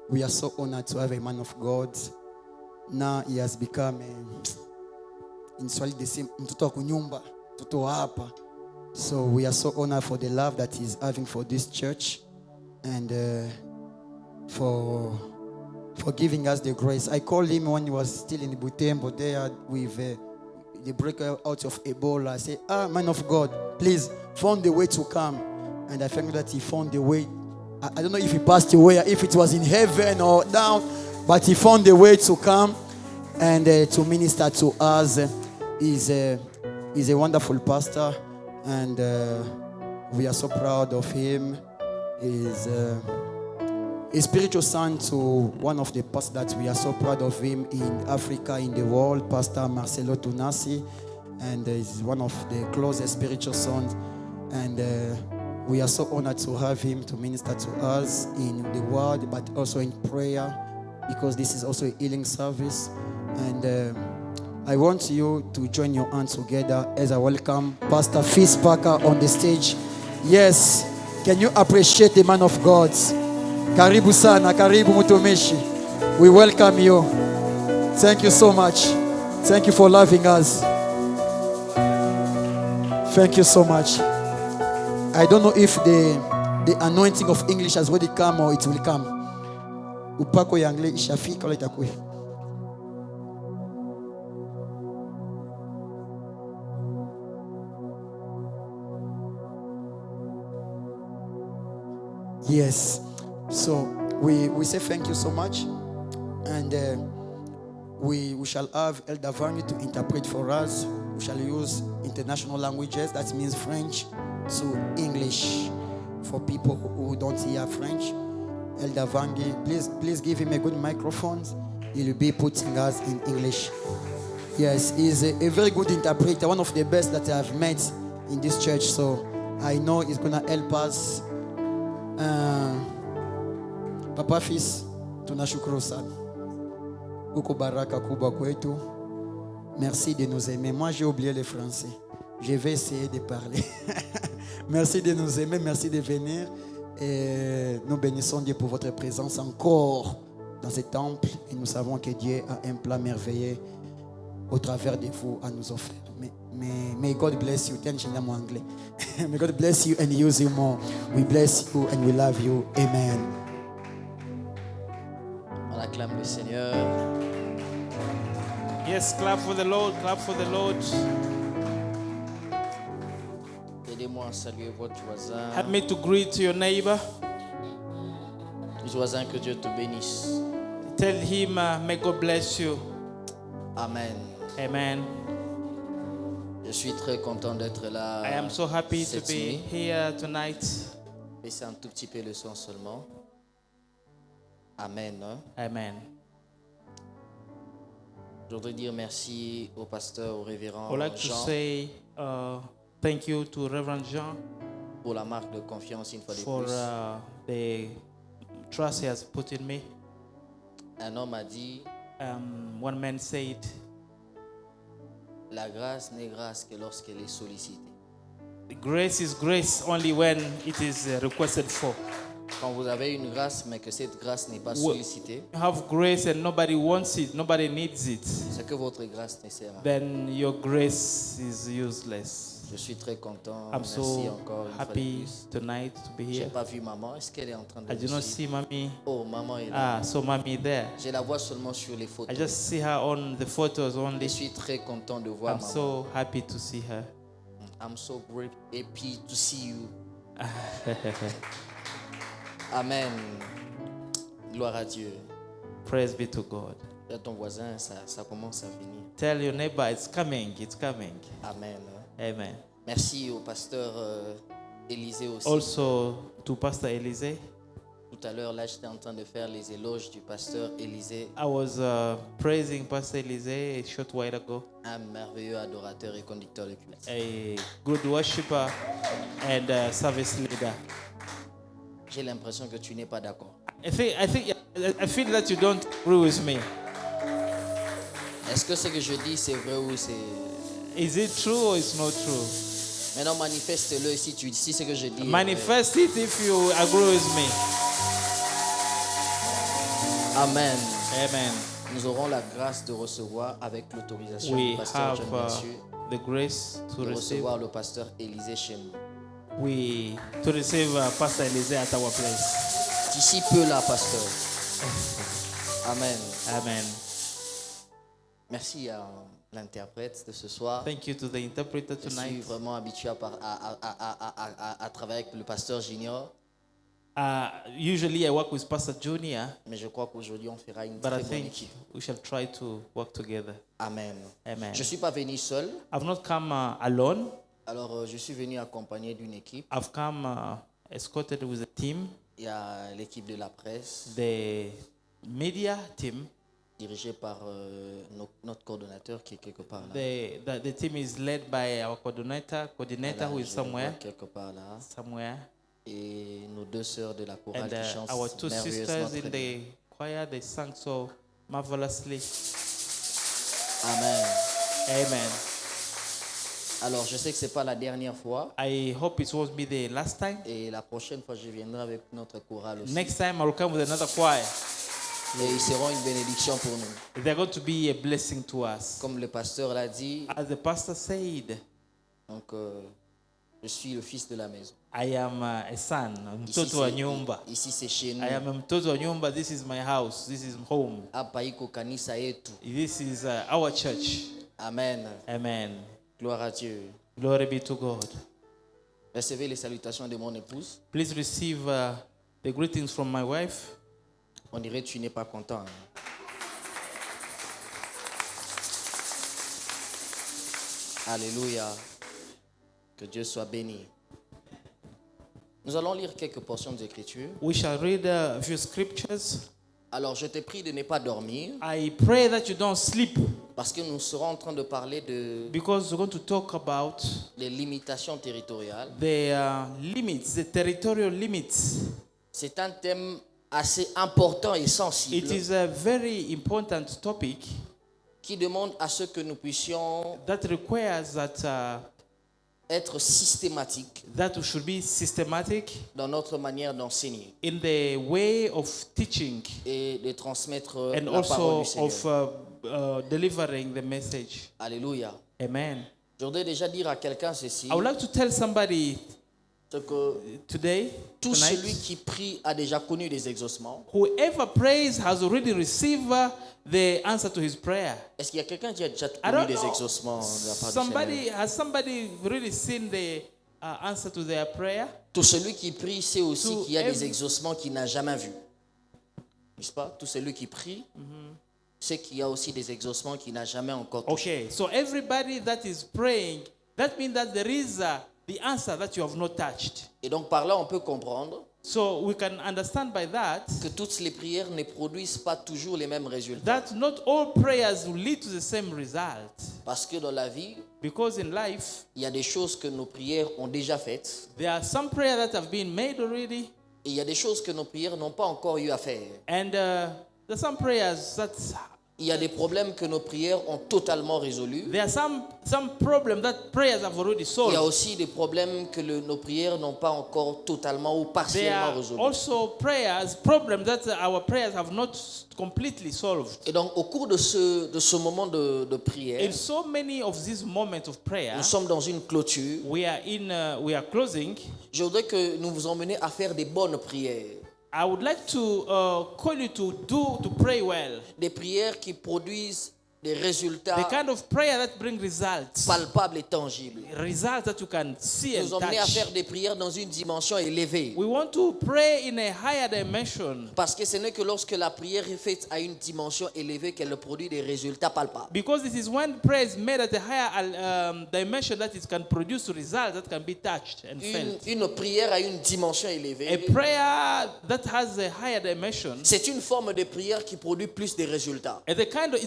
We are so honored to have a man of God. Now he has become in Swahili the same mtoto wa kunyumba, mtoto wa hapa. So we are so honored for the love that he's having for this church and for giving us the grace. I called him when he was still in Butembo there with the breakout out of Ebola. I said, man of God, please found the way to come. And I found that he found the way. I don't know if he passed away, if it was in heaven or down, but he found the way to come and to minister to us. He's a wonderful pastor, and we are so proud of him. He's a spiritual son to one of the pastors that we are so proud of him in Africa, in the world, Pastor Marcelo Tunasi, and he's one of the closest spiritual sons. And we are so honored to have him to minister to us in the word, but also in prayer, because this is also a healing service. And I want you to join your hands together as I welcome Pastor Fitz Parker on the stage. Yes, can you appreciate the man of God? Karibu sana, karibu mutumishi. We welcome you. Thank you so much. Thank you for loving us. Thank you so much. I don't know if the anointing of English has already come or it will come. Upako ya English ishafika wala itakuwa. Yes. So we say thank you so much, and we shall have Elder Vani to interpret for us. We shall use international languages, that means French to English for people who don't hear French. Elder Vangi, please give him a good microphone. He will be putting us in English. Yes, he's a very good interpreter, one of the best that I have met in this church. So I know he's going to help us. Papa Fils, tunashukuru sana. Uko baraka kubwa kwetu. Merci de nous aimer. Moi, j'ai oublié le français. Je vais essayer de parler. Merci de nous aimer, merci de venir. Et nous bénissons Dieu pour votre présence encore dans ce temple. Et nous savons que Dieu a un plan merveilleux au travers de vous à nous offrir. May God bless you. May God bless you and use you more. We bless you and we love you. Amen. On acclame le Seigneur. Yes, clap for the Lord, clap for the Lord. Aidez-moi à saluer votre voisin. Help me to greet your neighbor. Voisin, que Dieu te bénisse. Tell him, may God bless you. Amen. Amen. Je suis très content d'être là. I am so happy to cette be nuit. here tonight. Baissez un tout petit peu le son seulement. Amen. Amen. Je voudrais dire merci au pasteur, au révérend I would like to Jean say thank you to Reverend Jean pour la marque de confiance une fois de for plus. the trust he has put in me. Un homme a dit, One man said, la grâce n'est grâce que lorsqu'elle est sollicitée. grace is grace only when it is requested for. Quand vous avez une grâce, mais que cette grâce n'est pas Well, sollicitée, you have grace and nobody wants it, nobody needs it, c'est que votre grâce ne sert à rien. then your grace is useless. Je suis très content. I'm Merci so encore une fois de happy plus. tonight to be J'ai here. pas vu maman. Est-ce qu'elle est en train de I me do not suivre? see mommy. Oh, maman est là. So mommy there. Je la vois seulement sur les I photos. just see her on the photos Je only. suis très content de voir I'm maman. so happy to see her. I'm so great happy to see you. Amen. Gloire à Dieu. Praise be to God. Là, ton voisin, ça commence à venir. Tell your neighbor it's coming, it's coming. Amen. Amen. Merci au pasteur Élisée aussi. Also to Pastor Elise. Tout à l'heure, là, j'étais en train de faire les éloges du pasteur Élisée, I was praising Pastor Elise a short while ago. un merveilleux adorateur et conducteur de culte. A good worshiper and service leader. J'ai l'impression que tu n'es pas d'accord. I feel that you don't agree with me. Est-ce que ce que je dis, c'est vrai ou c'est... Is it true or it's not true? Maintenant, manifeste-le si ce que je dis. Manifest it if you agree with me. Amen. Amen. Nous aurons la grâce de recevoir avec l'autorisation We du pasteur John have Mercier the grace to de receive. recevoir le pasteur Élisée chez nous. To receive Pastor Elise at our place. D'ici peu là, pasteur. Amen. Amen. Merci à l'interprète de ce soir. Thank you to the interpreter Je suis tonight. vraiment habitué à travailler avec le pasteur Junior, Usually I work with Pastor Junior, mais je crois qu'aujourd'hui on fera une but I très bonne think équipe. we shall try to work together. Amen. Amen. Je ne suis pas venu seul, I've not come alone. alors je suis venu accompagné d'une équipe. I've come escorted with a team, Il y a l'équipe de la presse, the media team. dirigée par notre coordonnateur qui est quelque part là. The team is led by our coordinator Voilà, who is je le vois somewhere. quelque part là. Somewhere. Et nos deux sœurs de la chorale And qui chantent our two merveilleusement sisters très in bien. the choir, they sang so marvelously. Amen. Amen. Alors je sais que c'est pas la dernière fois. I hope it won't be the last time. Et la prochaine fois, je viendrai avec notre chorale aussi. Next time I'll come with another choir. Et ils seront une bénédiction pour nous. They're going to be a blessing to us. Comme le pasteur l'a dit, As the pastor said, donc, je suis le fils de la maison. I am a son, Ici, mtoto wa nyumba. ici c'est chez nous. I am a mtoto wa nyumba. This is my house. This is home. Hapa iko kanisa yetu. This is our church. Amen. Amen. Gloire à Dieu. Glory be to God. Recevez les salutations de mon épouse. Please receive the greetings from my wife. On dirait que tu n'es pas content. Hein? Alléluia. Que Dieu soit béni. Nous allons lire quelques portions d'Écriture. We shall read a few scriptures. Alors, je te prie de ne pas dormir I pray that you don't sleep parce que nous serons en train de parler de because we're going to talk about les limitations territoriales. the limits, the territorial limits. C'est un thème assez important et It sensible is a very important topic qui demande à ce que nous puissions that requires that être systématiques that we should be systematic dans notre manière d'enseigner in the way of teaching et de transmettre and la parole also du Seigneur. of delivering the message. Alléluia. Amen. Je voudrais déjà dire à quelqu'un ceci, I would like to tell somebody c'est que today, tout celui tonight, qui prie a déjà connu des exaucements. whoever prays has already received the answer to his prayer. Est-ce qu'il y a quelqu'un qui a déjà I connu don't des know. exaucements de la part du Seigneur? Has somebody really seen the answer to their prayer? Tout celui qui prie sait aussi To qu'il y a des every- exaucements qu'il n'a jamais vus. N'est-ce pas? Tout celui qui prie sait qu'il y a aussi des exaucements qu'il n'a jamais encore touchés. Okay, so everybody that is praying, that means that there is the answer that you have not touched. Et donc par là, on peut comprendre So we can understand by that que toutes les prières ne produisent pas toujours les mêmes résultats. that not all prayers will lead to the same result. Parce que dans la vie, Because in life, il y a des choses que nos prières ont déjà faites there are some prayers that have been made already, et il y a des choses que nos prières n'ont pas encore eu à faire. and there are some prayers that Il y a des problèmes que nos prières ont totalement résolus. there are some problem that prayers have already Il y a solved. aussi des problèmes que nos prières n'ont pas encore totalement ou There partiellement are résolus. also problems that our prayers have not completely solved. Et donc, au cours de ce moment de prière, In so many of these moments of prayer, nous sommes dans une clôture. we are closing. Je voudrais que nous vous emmenions à faire des bonnes prières. I would like to call you to pray well. Des prières qui produisent des The résultats kind of prayer that bring results. palpables et tangibles. Results that you can see and Nous emmener à touch. faire des prières dans une dimension élevée. We want to pray in a higher dimension. Parce que ce n'est que lorsque la prière est faite à une dimension élevée qu'elle produit des résultats palpables. Because it is when prayer is made at a higher dimension that it can produce results that can be touched and felt. Une prière à une dimension A élevée, prayer that has a higher dimension, c'est une forme de prière qui produit plus de résultats. it's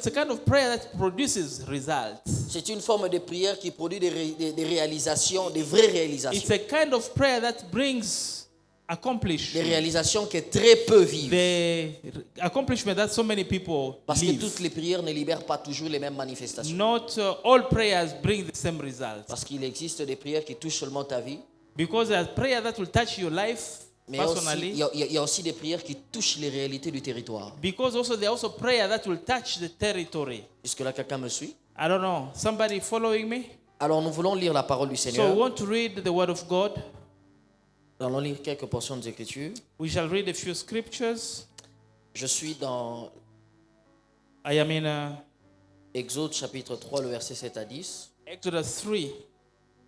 a kind of prayer that produces results. C'est une forme de prière qui produit des réalisations, des vraies It's réalisations. a kind of prayer that brings Des accomplishment. réalisations que très peu vivent. The accomplishment that so many people Parce que live. toutes les prières ne libèrent pas toujours les mêmes manifestations. Not all prayers bring the same results. Parce qu'il existe des prières qui touchent seulement ta vie. Because there's prayer that will touch your life. Mais il y a aussi- personally, il y a aussi des prières qui touchent les réalités du territoire. because also there are also prayer that will touch the territory. Jusque-là, quelqu'un me suit? I don't know. Somebody following me? Alors, nous voulons lire la parole du So we Seigneur. want to read the word of God. Nous allons lire quelques portions des Écritures. We shall read a few scriptures. Je suis dans I am in Exode chapitre 3, le verset 7 à 10. Exodus 3,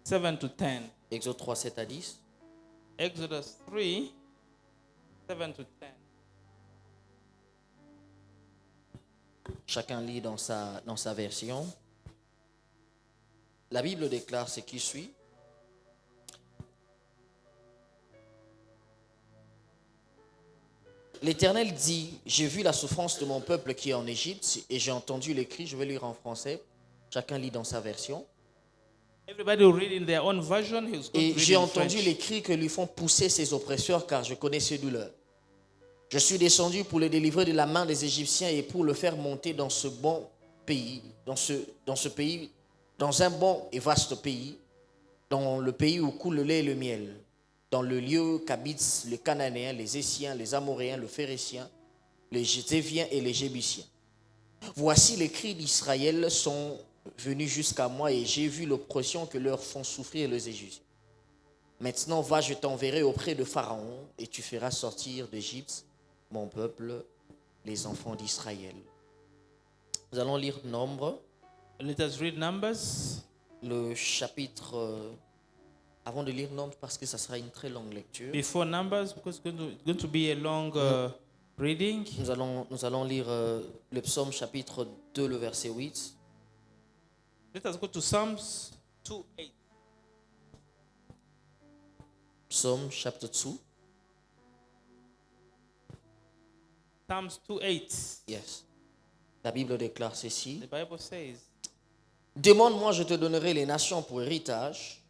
7 to 10. Exode 3, 7 à 10. Exodus 3, 7 to 10. Chacun lit dans sa version. La Bible déclare ce qui suit. L'Éternel dit, j'ai vu la souffrance de mon peuple qui est en Égypte et j'ai entendu les cris. Je vais lire en français. Chacun lit dans sa version. Everybody will read in their own version. He's going Et to read j'ai in entendu French. les cris que lui font pousser ses oppresseurs, car je connais ses douleurs. Je suis descendu pour le délivrer de la main des Égyptiens et pour le faire monter dans ce bon pays, dans un bon et vaste pays, dans le pays où coule le lait et le miel, dans le lieu qu'habitent les Cananéens, les Essiens, les Amoréens, les Phéréciens, les Zéviens et les Jébusiens. Voici les cris d'Israël sont venus jusqu'à moi et j'ai vu l'oppression que leur font souffrir les Égyptiens. Maintenant, va, je t'enverrai auprès de Pharaon et tu feras sortir d'Égypte mon peuple, les enfants d'Israël. Nous allons lire Nombre, Let us read Numbers. le chapitre... avant de lire Nombre, parce que ça sera une très longue lecture, Before Numbers, because it's going to be a long reading. nous allons lire le psaume chapitre 2, le verset 8. Let us go to Psalms 2:8. Psaume chapitre 2. Psalms 2:8. Yes. La Bible déclare ceci. The Bible says, Demande-moi, je te donnerai les nations pour héritage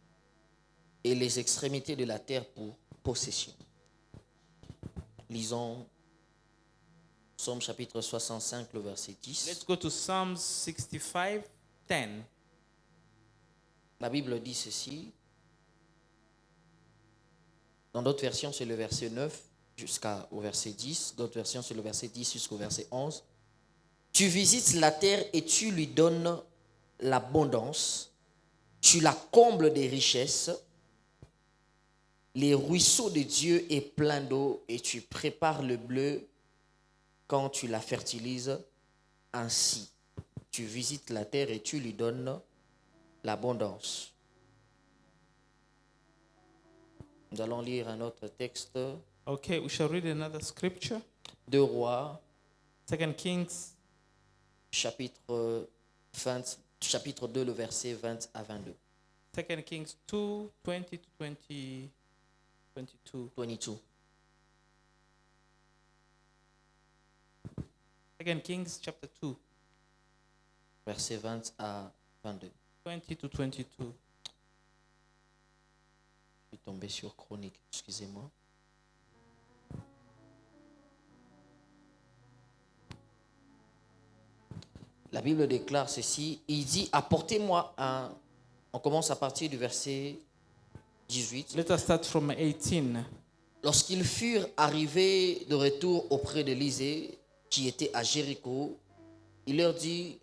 et les extrémités de la terre pour possession. Lisons Psaume chapitre 65, le verset 10. let's go to Psalms 65:10. La Bible dit ceci. Dans d'autres versions, c'est le verset 9 jusqu'au verset 10. D'autres versions, c'est le verset 10 jusqu'au verset 11. Tu visites la terre et tu lui donnes l'abondance. Tu la combles des richesses. Les ruisseaux de Dieu est plein d'eau et tu prépares le bleu quand tu la fertilises ainsi. Tu visites la terre et tu lui donnes l'abondance. Nous allons lire un autre texte. Okay, we shall read another scripture. 2 Rois, 2 Kings chapitre 2, le verset 20 à 22. 2 Kings 2, 20 to 22. 22. 2 Kings chapter 2, Verset 20 à 22. 20 to 22. Je suis tombé sur Chronique, excusez-moi. La Bible déclare ceci. Il dit, apportez-moi un... On commence à partir du verset 18. Let us start from 18. Lorsqu'ils furent arrivés de retour auprès d'Élisée, qui était à Jéricho, il leur dit,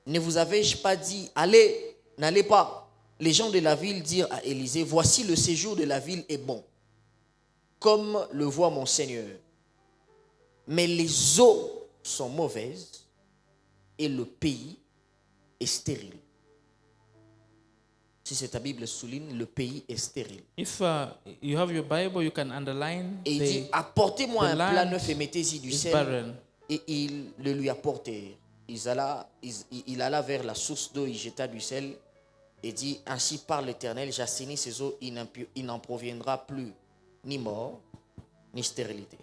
ne vous avais-je pas dit, allez, n'allez pas. Les gens de la ville dirent à Élisée, voici le séjour de la ville est bon, comme le voit mon Seigneur. Mais les eaux sont mauvaises et le pays est stérile. Si c'est ta Bible souligne, le pays est stérile. If you have your Bible, you can underline Et il dit, apportez-moi the un land plat neuf et mettez-y du is sel. barren. Et ils le lui apportèrent. Il alla vers la source d'eau, il jeta du sel et dit, ainsi parle l'Éternel, j'assainis ces eaux, il n'en proviendra plus ni mort, ni stérilité.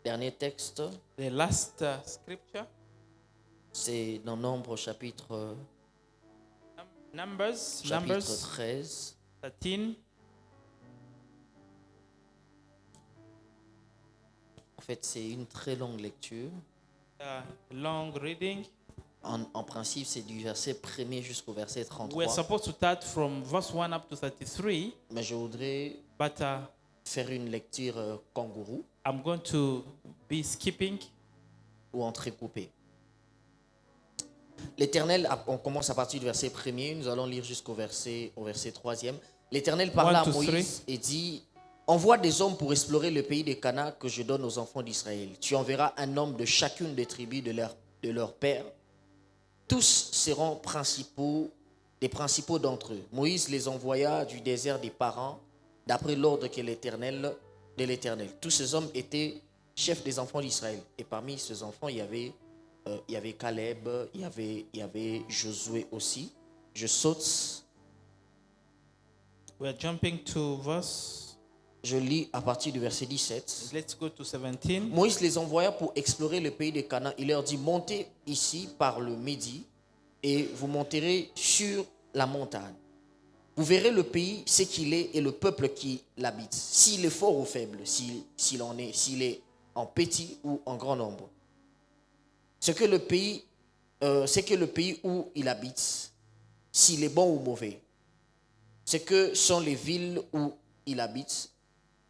Dernier texte, The last scripture, c'est dans Nombre chapitre Numbers 13. 13. En fait, c'est une très longue lecture. Long reading. En principe, c'est du verset 1er jusqu'au verset We're 33. supposed to start from verse 1 up to 33, Mais je voudrais but faire une lecture kangourou I'm going to be skipping. ou entrecoupée. L'Éternel, on commence à partir du verset 1er, nous allons lire jusqu'au verset 3e. L'Éternel parla à 1 to 3. Moïse et dit: envoie des hommes pour explorer le pays des Canaan que je donne aux enfants d'Israël. Tu enverras un homme de chacune des tribus de leur père. Tous seront des principaux d'entre eux. Moïse les envoya du désert des parents, d'après l'ordre de l'Éternel. Tous ces hommes étaient chefs des enfants d'Israël. Et parmi ces enfants, il y avait Caleb, il y avait Josué aussi. Je saute. We're jumping to verse. Je lis à partir du verset 17. Let's go to 17. Moïse les envoya pour explorer le pays des Canaan. Il leur dit: montez ici par le Midi et vous monterez sur la montagne. Vous verrez le pays, ce qu'il est et le peuple qui l'habite. S'il est fort ou faible, s'il est en petit ou en grand nombre. C'est que le pays où il habite, s'il est bon ou mauvais. Ce que sont les villes où il habite,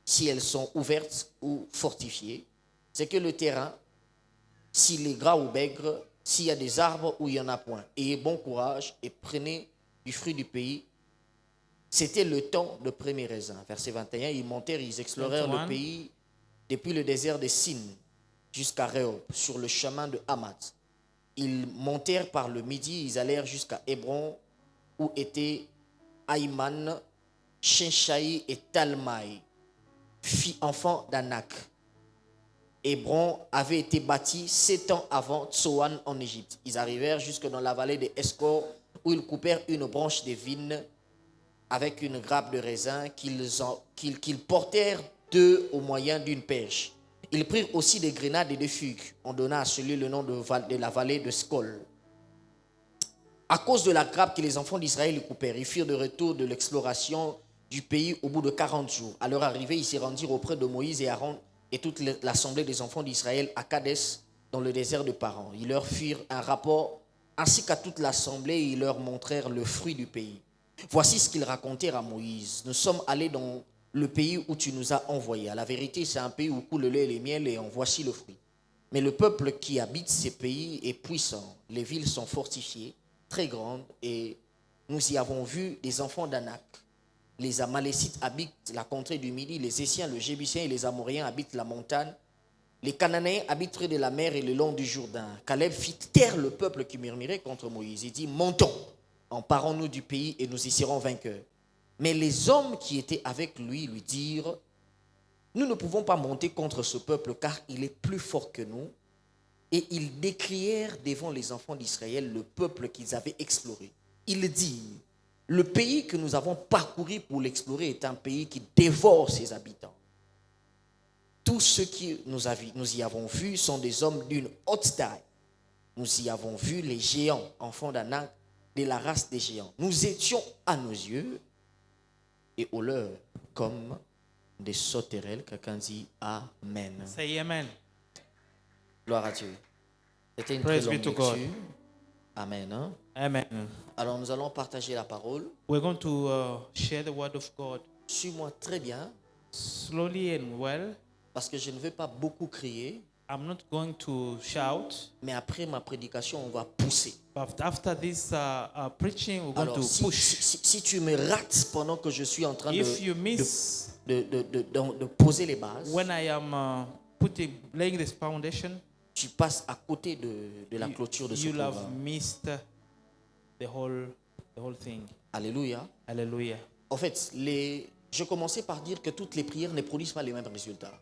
si elles sont ouvertes ou fortifiées. C'est que le terrain, s'il est gras ou maigre, s'il y a des arbres ou il n'y en a point. Ayez bon courage et prenez du fruit du pays. C'était le temps de premier raisin. Verset 21, ils montèrent, ils explorèrent 21. le pays depuis le désert de Sin jusqu'à Rehob, sur le chemin de Hamath. Ils montèrent par le Midi, ils allèrent jusqu'à Hébron, où étaient Aïman, Shenchaï et Talmaï, enfants d'Anak. Hébron avait été bâti 7 ans avant Tsoan en Égypte. Ils arrivèrent jusque dans la vallée de Escor, où ils coupèrent une branche de vigne avec une grappe de raisin qu'ils portèrent d'eux au moyen d'une perche. Ils prirent aussi des grenades et des figues. On donna à celui le nom de la vallée de Skol. À cause de la grappe que les enfants d'Israël coupèrent, ils firent de retour de l'exploration du pays au bout de 40 jours. À leur arrivée, ils s'y rendirent auprès de Moïse et Aaron et toute l'assemblée des enfants d'Israël à Kadès, dans le désert de Paran. Ils leur firent un rapport, ainsi qu'à toute l'assemblée, et ils leur montrèrent le fruit du pays. Voici ce qu'ils racontèrent à Moïse. Nous sommes allés dans le pays où tu nous as envoyés. À la vérité, c'est un pays où coule le lait et les miels, et en voici le fruit. Mais le peuple qui habite ces pays est puissant. Les villes sont fortifiées, très grandes, et nous y avons vu des enfants d'Anak. Les Amalécites habitent la contrée du Midi, les Essiens, le Jébusien et les Amoréens habitent la montagne. Les Cananéens habitent près de la mer et le long du Jourdain. Caleb fit taire le peuple qui murmurait contre Moïse. Il dit: montons, emparons-nous du pays et nous y serons vainqueurs. Mais les hommes qui étaient avec lui dirent: nous ne pouvons pas monter contre ce peuple car il est plus fort que nous. Et ils décrièrent devant les enfants d'Israël le peuple qu'ils avaient exploré. Ils dirent: le pays que nous avons parcouru pour l'explorer est un pays qui dévore ses habitants. Tous ceux qui nous y avons vus sont des hommes d'une haute taille. Nous y avons vu les géants, enfants d'Anak, de la race des géants. Nous étions à nos yeux et aux leurs comme des sauterelles. Quelqu'un dit Amen. Say amen. Gloire à Dieu. C'était une Praise très be longue to God. lecture. Amen. Hein? Amen. Alors nous allons partager la parole. We're going to share the word of God Suis-moi très bien, slowly and well. parce que je ne veux pas beaucoup crier, I'm not going to shout, mais après ma prédication, on va pousser. but after this preaching, we're going Alors, to si, push. si tu me rates pendant que je suis en train If you miss de poser les bases, when I am laying this foundation, tu passes à côté de la clôture de ce you'll have programme. missed the whole thing. Alléluia. Hallelujah. En fait, je commençais par dire que toutes les prières ne produisent pas les mêmes résultats.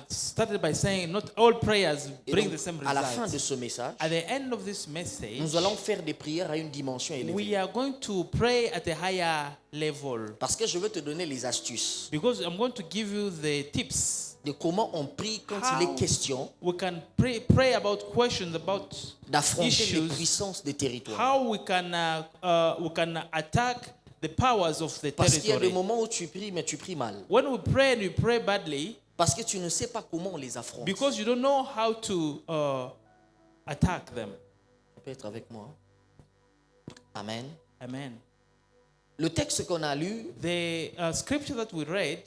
Started by saying not all prayers Et bring donc, the same à la fin de results. ce message, At the end of this message, nous allons faire des prières à une dimension élevée. we are going to pray at a higher level Parce que je veux te donner les astuces because I'm going to give you the tips. de comment on prie quand il est question We can pray about questions about d'affronter les issues, puissances des territoires. how we can attack the powers of the Parce qu'il y a des territory. moments où tu pries, mais tu pries mal. When we pray and we pray badly, Parce que tu ne sais pas comment on les affronte. because you don't know how to attack them. peut être avec moi. Amen. Amen. Le texte qu'on a lu, The scripture that we read,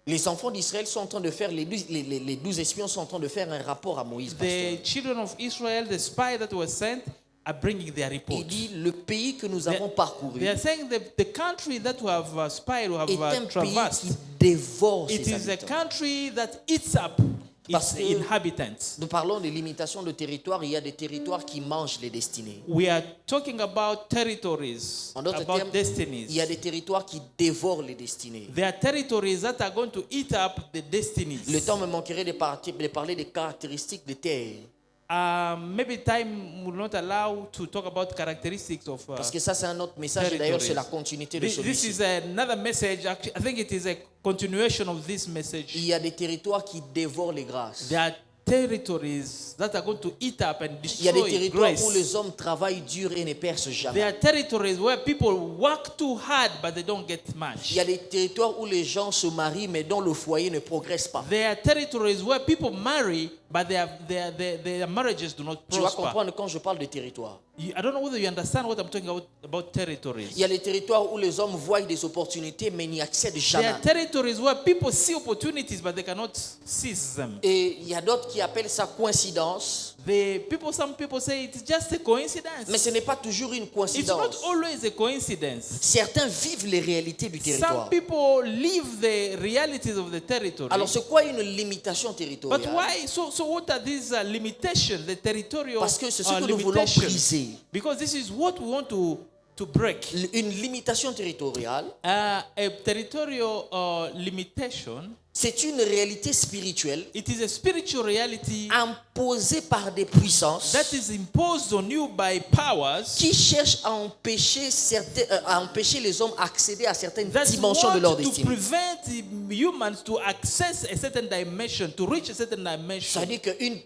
les enfants d'Israël sont en train de faire, les 12 espions sont en train de faire un rapport à Moïse. pasteur. the children of Israel, the spy that were sent, are bringing their Il report. dit, le pays que nous They- avons parcouru They are saying that the country that we have spied, we have est un pays traversed, qui dévore it ses is a habitants. country that eats up Parce its que- inhabitants. Nous parlons de limitation de territoire. Il y a des territoires qui mangent les destinées. We are talking about territories, En d'autres about termes, destinies. il y a des territoires qui dévorent les destinées. There are territories that are going to eat up the destinies. Le temps me manquerait de parler des caractéristiques des terres. Maybe time will not allow to talk about characteristics of. Parce que ça, c'est un autre message. Et d'ailleurs, c'est la territories. continuité de This celui-ci. is another message. Actually, I think it is a continuation of this Il message. y a des territoires qui dévorent les grâces. There are territories that are going to eat up and Il y a des destroy territoires où grace. les hommes travaillent dur et ne percent There jamais. are territories where people work too hard but they don't get much. Il y a des territoires où les gens se marient mais dont le foyer ne progresse pas. There are territories where people marry but their marriages do not Tu vas prosper. comprendre quand je parle de territoire. I don't know whether you understand what I'm talking about territories. Il y a des territoires où les hommes voient des opportunités mais n'y accèdent There jamais. are territories where people see opportunities but they cannot seize them. Et il y a d'autres qui appellent ça coïncidence. Some people say it's just a coincidence. Mais ce n'est pas toujours une It's not coïncidence. always a coincidence. Certains vivent les réalités du Some territoire. people live the realities of the territory. Alors c'est quoi une limitation But territoriale? why? So what are these limitations, the territorial Parce que c'est ce que nous voulons limitations? briser. Because this is what we want to break. Une limitation territoriale, A territorial limitation, c'est une réalité spirituelle it is a spiritual reality imposée par des puissances that is imposed on you by powers qui cherchent à empêcher, les hommes d'accéder à certaines that dimensions de leur want to destinée. prevent humans to access a certain dimension, to reach a certain dimension. C'est-à-dire qu'une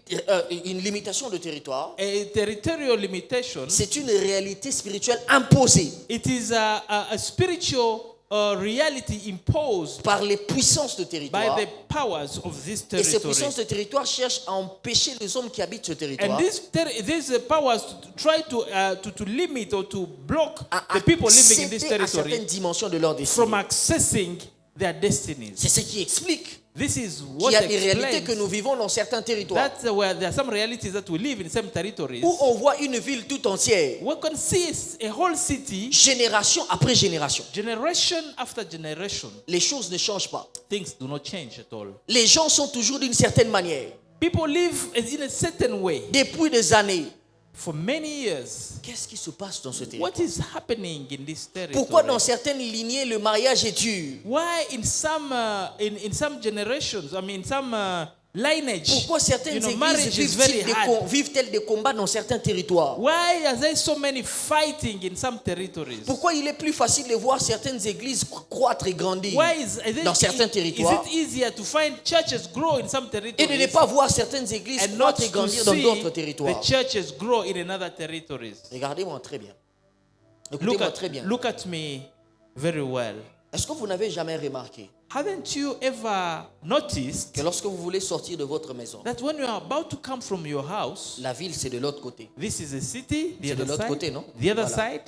une limitation de territoire, A territorial limitation, c'est une réalité spirituelle imposée it is a spiritual reality imposed par les puissances de by territoire. the powers of this Et ces territory. puissances de territoire cherchent à empêcher les hommes qui habitent ce And territoire these powers try to limit or to block à the people living in this accéder à certaines territory dimensions de leur from destinée. accessing their destinies. C'est ce qui explique This is qu'il what y a des réalités que explains nous vivons dans certains territoires that where there are some realities that we live in some territories. où on voit une ville tout entière, We can see a whole city, génération après génération. generation after generation. Les choses ne changent pas. Things do not change at all. Les gens sont toujours d'une certaine manière. People live in a certain way Depuis des années, for many years. qu'est-ce qui se passe dans ce territoire? What is happening in this territory? Pourquoi dans certaines lignées, le mariage est dur? Why in some generations, I mean some lineage, Pourquoi certaines marriage églises is very hard? vivent-elles des combats dans certains territoires? Why are there so many fighting in some territories? Pourquoi il est plus facile de voir certaines églises croître et grandir Why dans certains territoires is it easier to find churches grow in some et de ne territories pas voir certaines églises and not croître et to grandir dans see d'autres the territoires? churches grow in another territories? Regardez-moi très bien. Look Écoutez-moi très bien. look at me very well. Est-ce que vous n'avez jamais remarqué Haven't you ever noticed que lorsque vous voulez sortir de votre maison, that when you are about to come from your house, la ville c'est de l'autre côté? this is a city, the C'est de other l'autre side, côté, non? the other Voilà. side?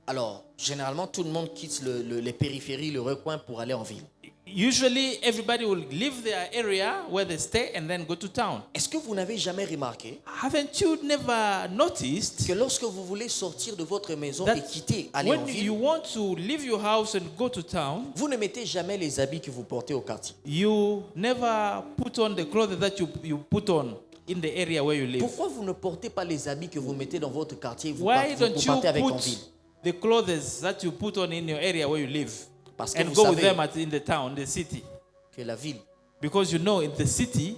Alors, généralement, tout le monde quitte les périphéries, le recoin pour aller en ville. Usually, everybody will leave their area where they stay and then go to town. Est-ce que vous n'avez jamais remarqué Haven't you never noticed que lorsque vous voulez sortir de votre maison that et quitter, aller en when ville, you want to leave your house and go to town, vous ne mettez jamais les habits que vous portez au quartier? you never put on the clothes that you put on in the area where you live? Pourquoi vous ne portez pas les habits que vous mettez dans votre quartier et vous Why partez, don't vous you partez avec en put ville? the clothes that you put on in your area where you live Parce que and vous go with savez them in the town, the city? que la ville, Because you know in the city,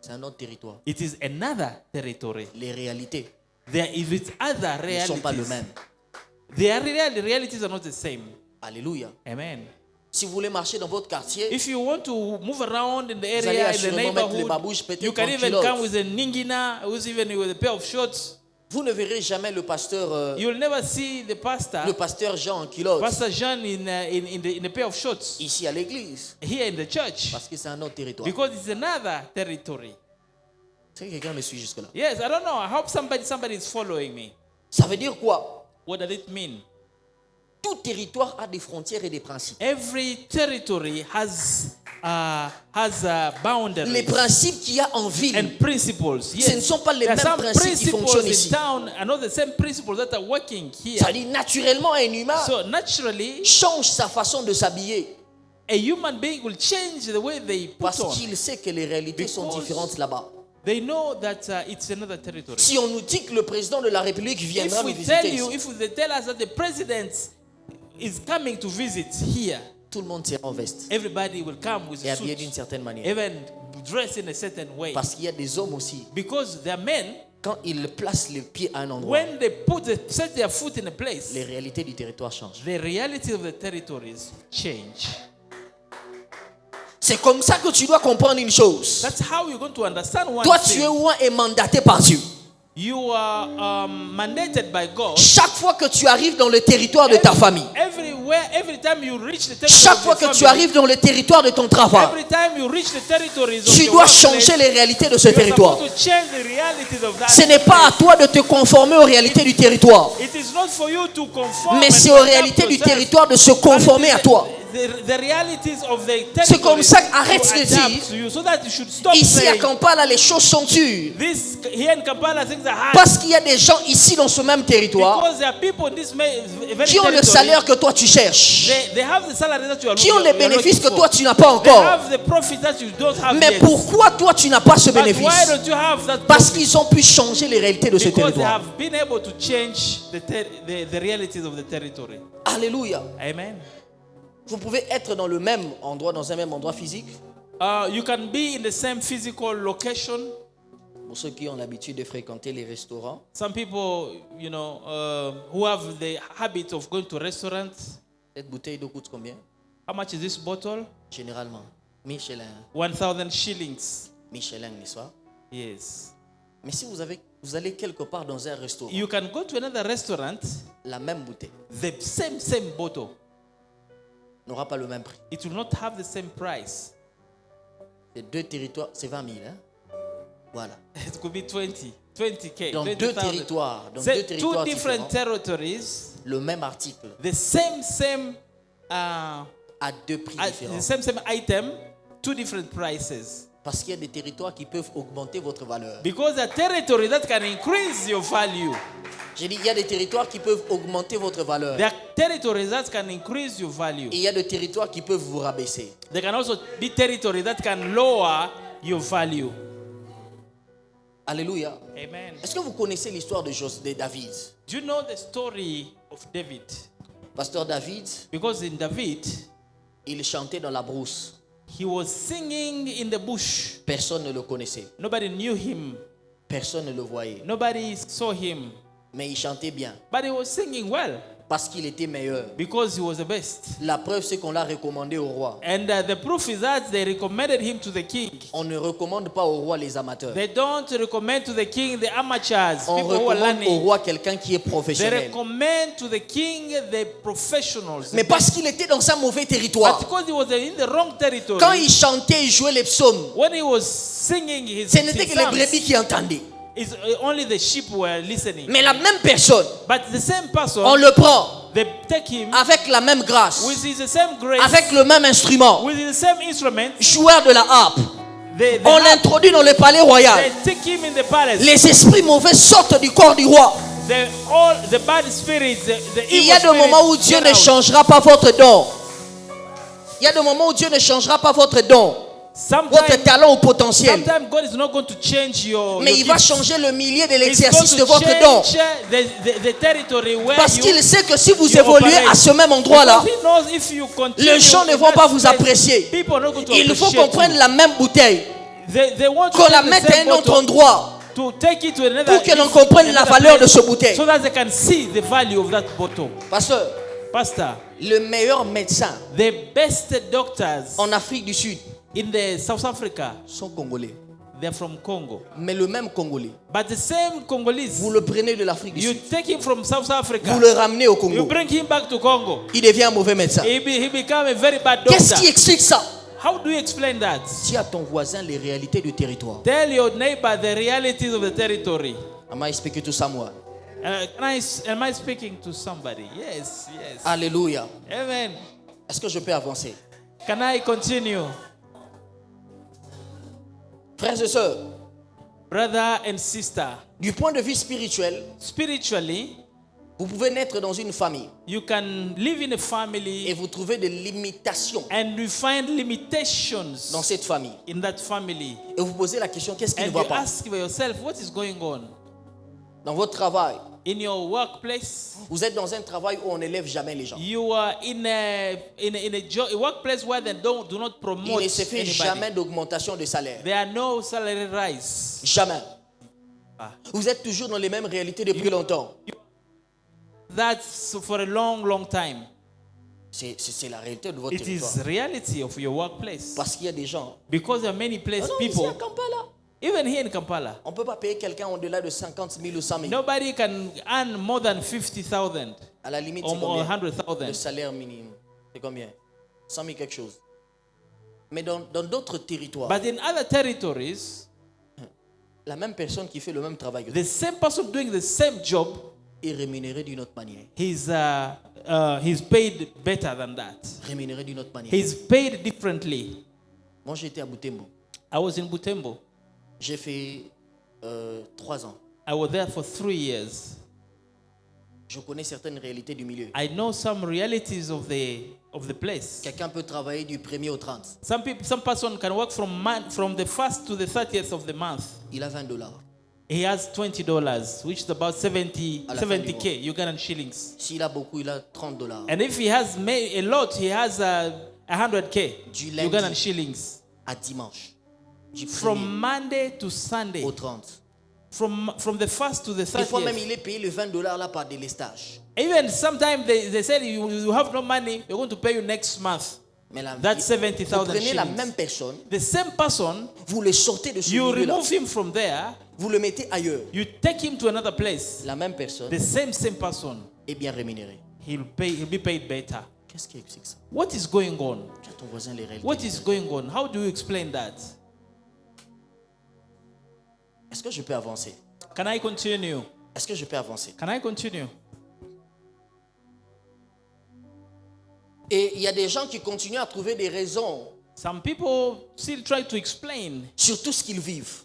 c'est un autre territoire. it is another territory. Les réalités There is other ne sont pas les realities. mêmes. The realities are not the same. Alléluia. Amen. Si vous voulez marcher dans votre quartier, If you want to move around in the vous allez area, in the assurément mettre les neighborhood, babouches you peut-être can en even culotte. come with a ningina, who's even with a pair of shorts. Vous ne verrez jamais le pasteur You'll never see the pastor Jean en culotte Pastor John in a pair of shorts ici à l'église here in the church, parce que c'est un autre territoire. because it's another territory. Est-ce que quelqu'un me suit jusque-là? Yes, I don't know. I hope somebody is following me. Ça veut dire quoi? What does it mean? Tout territoire a des frontières et des principes. Every territory has boundaries Les principes qu'il y a en ville, and principles. Yes. ce ne sont pas les There mêmes are some principes qui fonctionnent principles ici. in town and not the same principles that are working here. Ça dit naturellement un humain So naturally, change sa façon de s'habiller a human being will change the way they put parce on. qu'il sait que les réalités sont Because différentes là-bas. They know that it's another territory. Si on nous dit que le président de la République viendra If nous we tell visiter you, ici, if they tell us that the president is coming to visit here, tout le monde sera en veste everybody will come with et a habillé d'une suit, certaine manière. even dressed in a certain way. Parce qu'il y a des hommes aussi, Because they are men, quand ils placent les pieds à un endroit, when they set their foot in a place, les réalités du territoire changent. the reality of the territories change. C'est comme ça que tu dois comprendre une chose. That's how you're going to understand one Toi, tu thing. es loin et mandaté par Dieu. You are mandated by God. Chaque fois que tu arrives dans le territoire de ta famille, Every time you reach the territory chaque of fois your que tu family, arrives dans le territoire de ton travail, every time you reach the territories of tu your dois workplace, changer les réalités de ce you're territoire. supposed to change the realities of that Ce n'est pas à toi de te conformer aux réalités du territoire, It is not for you to conform mais and c'est aux adapt réalités du yourself. territoire de se conformer à toi. The realities of the C'est comme territories ça qu'arrête to de adapt dire, to you, so that you should stop ici à saying, Kampala, les choses sont dures. this here in Kampala things are hard Parce qu'il y a des gens ici dans ce même territoire because there are people in this very qui ont le territory, salaire que toi tu cherches, they have the salary that you are qui ont you les are bénéfices que looking toi for. tu n'as pas They encore. have the profit that you don't have Mais yet. pourquoi toi tu n'as pas ce But why bénéfice? don't you have that Parce profit? qu'ils ont pu changer les réalités de ce Because they territoire. have been able to change the realities of the territory. Alléluia. Amen. Vous pouvez être dans le même endroit, dans un même endroit physique. You can be in the same physical location. Pour ceux qui ont l'habitude de fréquenter les restaurants, Some people, who have the habit of going to restaurants. cette bouteille d'eau coûte combien? How much is this bottle? Généralement, Michelin. 1,000 shillings. Michelin, n'est-ce pas? Yes. Mais si vous allez quelque part dans un restaurant, You can go to another restaurant, la même bouteille the same bottle. n'aura pas le même prix. It will not have the same price. C'est deux territoires, c'est 20 000. Hein? Voilà. It could be 20K. Dans 20,000. deux territoires, Say, two différents, different territories, le même article the same à deux prix différents. the same item, two different prices. Parce qu'il y a des territoires qui peuvent augmenter votre valeur. Because a territory that can increase your value. J'ai dit, il y a des territoires qui peuvent augmenter votre valeur. There are territories that can increase your value. Et il y a des territoires qui peuvent vous rabaisser. There can also be territory that can lower your value. Alléluia. Amen. Est-ce que vous connaissez l'histoire de David? Do you know the story of David? Pasteur David, Because in David, il chantait dans la brousse. he was singing in the bush. Personne ne le connaissait. Nobody knew him. Personne ne le voyait. Nobody saw him. Mais il chantait bien. But he was singing well Parce qu'il était meilleur. because he was the best. La preuve, c'est qu'on l'a recommandé au roi. And the proof is that they recommended him to the king. On ne recommande pas au roi les amateurs. They don't recommend to the king the amateurs, On people who are recommande au learning. roi quelqu'un qui est They professionnel. recommend to the king the professionals. Mais parce qu'il était dans un mauvais territoire. But because he was in the wrong territory, Quand il chantait, il jouait les psaumes. when he was singing his Ce n'était que les psalms, brebis qui entendaient. it's only the sheep were listening. Mais la même personne, But the same person, on le prend they take him avec la même grâce, with the same grace, avec le même instrument, with the same instrument. joueur de la harpe. They On l'introduit dans le palais royal. take him in the palace. Les esprits mauvais sortent du corps du roi. The bad spirits, the Il evil y a des moments où spirits Dieu get ne out. changera pas votre don. Il y a des moments où Dieu ne changera pas votre don, votre talent ou potentiel. Sometimes God is not going to change your Mais il va gifts. changer le milieu de He's l'exercice going de to votre don. change the territory where Parce you, qu'il sait que si vous you évoluez operate. à ce même endroit-là, Because he knows if you continue les gens ne in vont that pas vous place, apprécier. people are not going to Il faut appreciate qu'on prenne you. la même bouteille, They want to qu'on la take the mette same à un autre bottle endroit to take it to another, pour que l'on comprenne la valeur de ce bouteille. so that they can see the value of that bottle. Pasteur, Pastor, le meilleur médecin the best doctors en Afrique du Sud in the South Africa, sont congolais. they're from Congo. Mais le même Congolais, But the same Congolese, vous le prenez de l'Afrique du you Sud, take him from South Africa, vous le ramenez au you Congo, bring him back to Congo, il devient un mauvais médecin. he become a very bad Qu'est-ce qui doctor. explique ça? How do you explain that? Dis à ton voisin les réalités du territoire. Tell your neighbor the realities of the territory. Am I speaking to someone? Am I speaking to somebody? Yes, yes. Alléluia. Amen. Est-ce que je peux avancer? Can I continue? Frères et sœurs, Brother and sister, du point de vue spirituel, spiritually, vous pouvez naître dans une famille you can live in a et family vous trouvez des limitations and you find limitations dans cette famille. in that family. Et vous posez la question, qu'est-ce qui ne And va you pas? ask yourself, what is going on? Dans votre travail, In your workplace, vous êtes dans un travail où on n'élève jamais les gens. you are in a workplace where they do not Il promote ne se fait anybody. jamais d'augmentation de salaire. There are no salary rise. Jamais. Ah. Vous êtes toujours dans les mêmes réalités depuis longtemps. That's for a long, long time. C'est la réalité de votre It is territoire. reality of your workplace. Parce qu'il y a des gens. Because there are many Ah non, ici people, à Kampala, even here in Kampala, on ne peut pas payer quelqu'un au-delà de 50 000 ou 100 000. nobody can earn more than 50,000 À la limite, or c'est combien? 100,000. Le salaire minimum. C'est combien? 100 000 quelque chose. Mais dans d'autres territoires, But in other territories, la même personne qui fait le même travail que toi the same person doing the same job, est rémunérée d'une autre manière. he's paid better than that. Rémunérée d'une autre manière. He's paid differently. Moi, j'étais à Butembo. I was in Butembo. J'ai fait 3 ans. I was there for 3 years. Je connais certaines réalités du milieu. I know some realities of the place. Quelqu'un peut travailler du 1er au 30. Some person can work from the 1st to the 30th of the month. Il a $20. He has $20, which is about À la fin du 70k Ugandan shillings. S'il a beaucoup, il a $30. And if he has made a lot, he has 100k Du lundi. Ugandan shillings. À dimanche. Du 1er From Monday to Sunday. au 30. From the 1st to the Des fois même, 30th. il est payé le $20 là par délestage. Even sometimes they said you have no money, we're going to pay you next month. Mais That's 70,000 vous prenez la shillings. même personne, The same person, vous le sortez de ce you milieu-là, remove him from there, vous le mettez ailleurs. you take him to another place. La même personne The same person, est bien rémunérée. he'll be paid better. Qu'est-ce qui explique ça? What is going on? Tu as ton voisin les réalités. What is going on? How do you explain that? Est-ce que je peux avancer? Can I continue? Est-ce que je peux avancer? Can I continue? Et il y a des gens qui continuent à trouver des raisons Some people still try to explain, sur tout ce qu'ils vivent.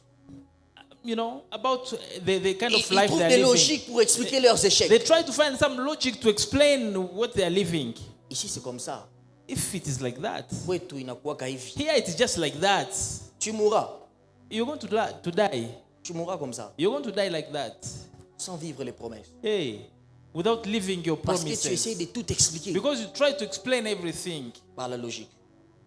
about the kind Ils of life trouvent they are des living. logiques pour expliquer leurs They échecs. try to find some logic to explain what they are living. Ici, c'est comme ça. If it is like that, Kwetu inakuwa hivi. here it is just like that. Tu mourras. You're going to die. Tu mourras comme ça, You're going to die like that. sans vivre les promesses. Hey, without living your Parce que tu essaies promises. de tout expliquer Because you try to explain everything par la logique.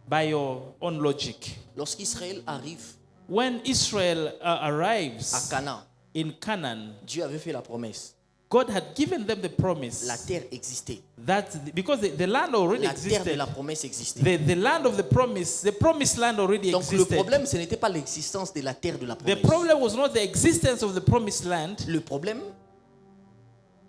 by your own logic. Lorsqu'Israël arrive When Israel à arrives Canaan, in Canaan, Dieu avait fait la promesse. God had given them the promise La terre existait. that because the land already La terre de existed, la promesse existait. the land of the promised land already Donc le existed. problème, ce n'était pas l'existence de la terre de la The promesse. problem was not the existence of the promised land. Le problème,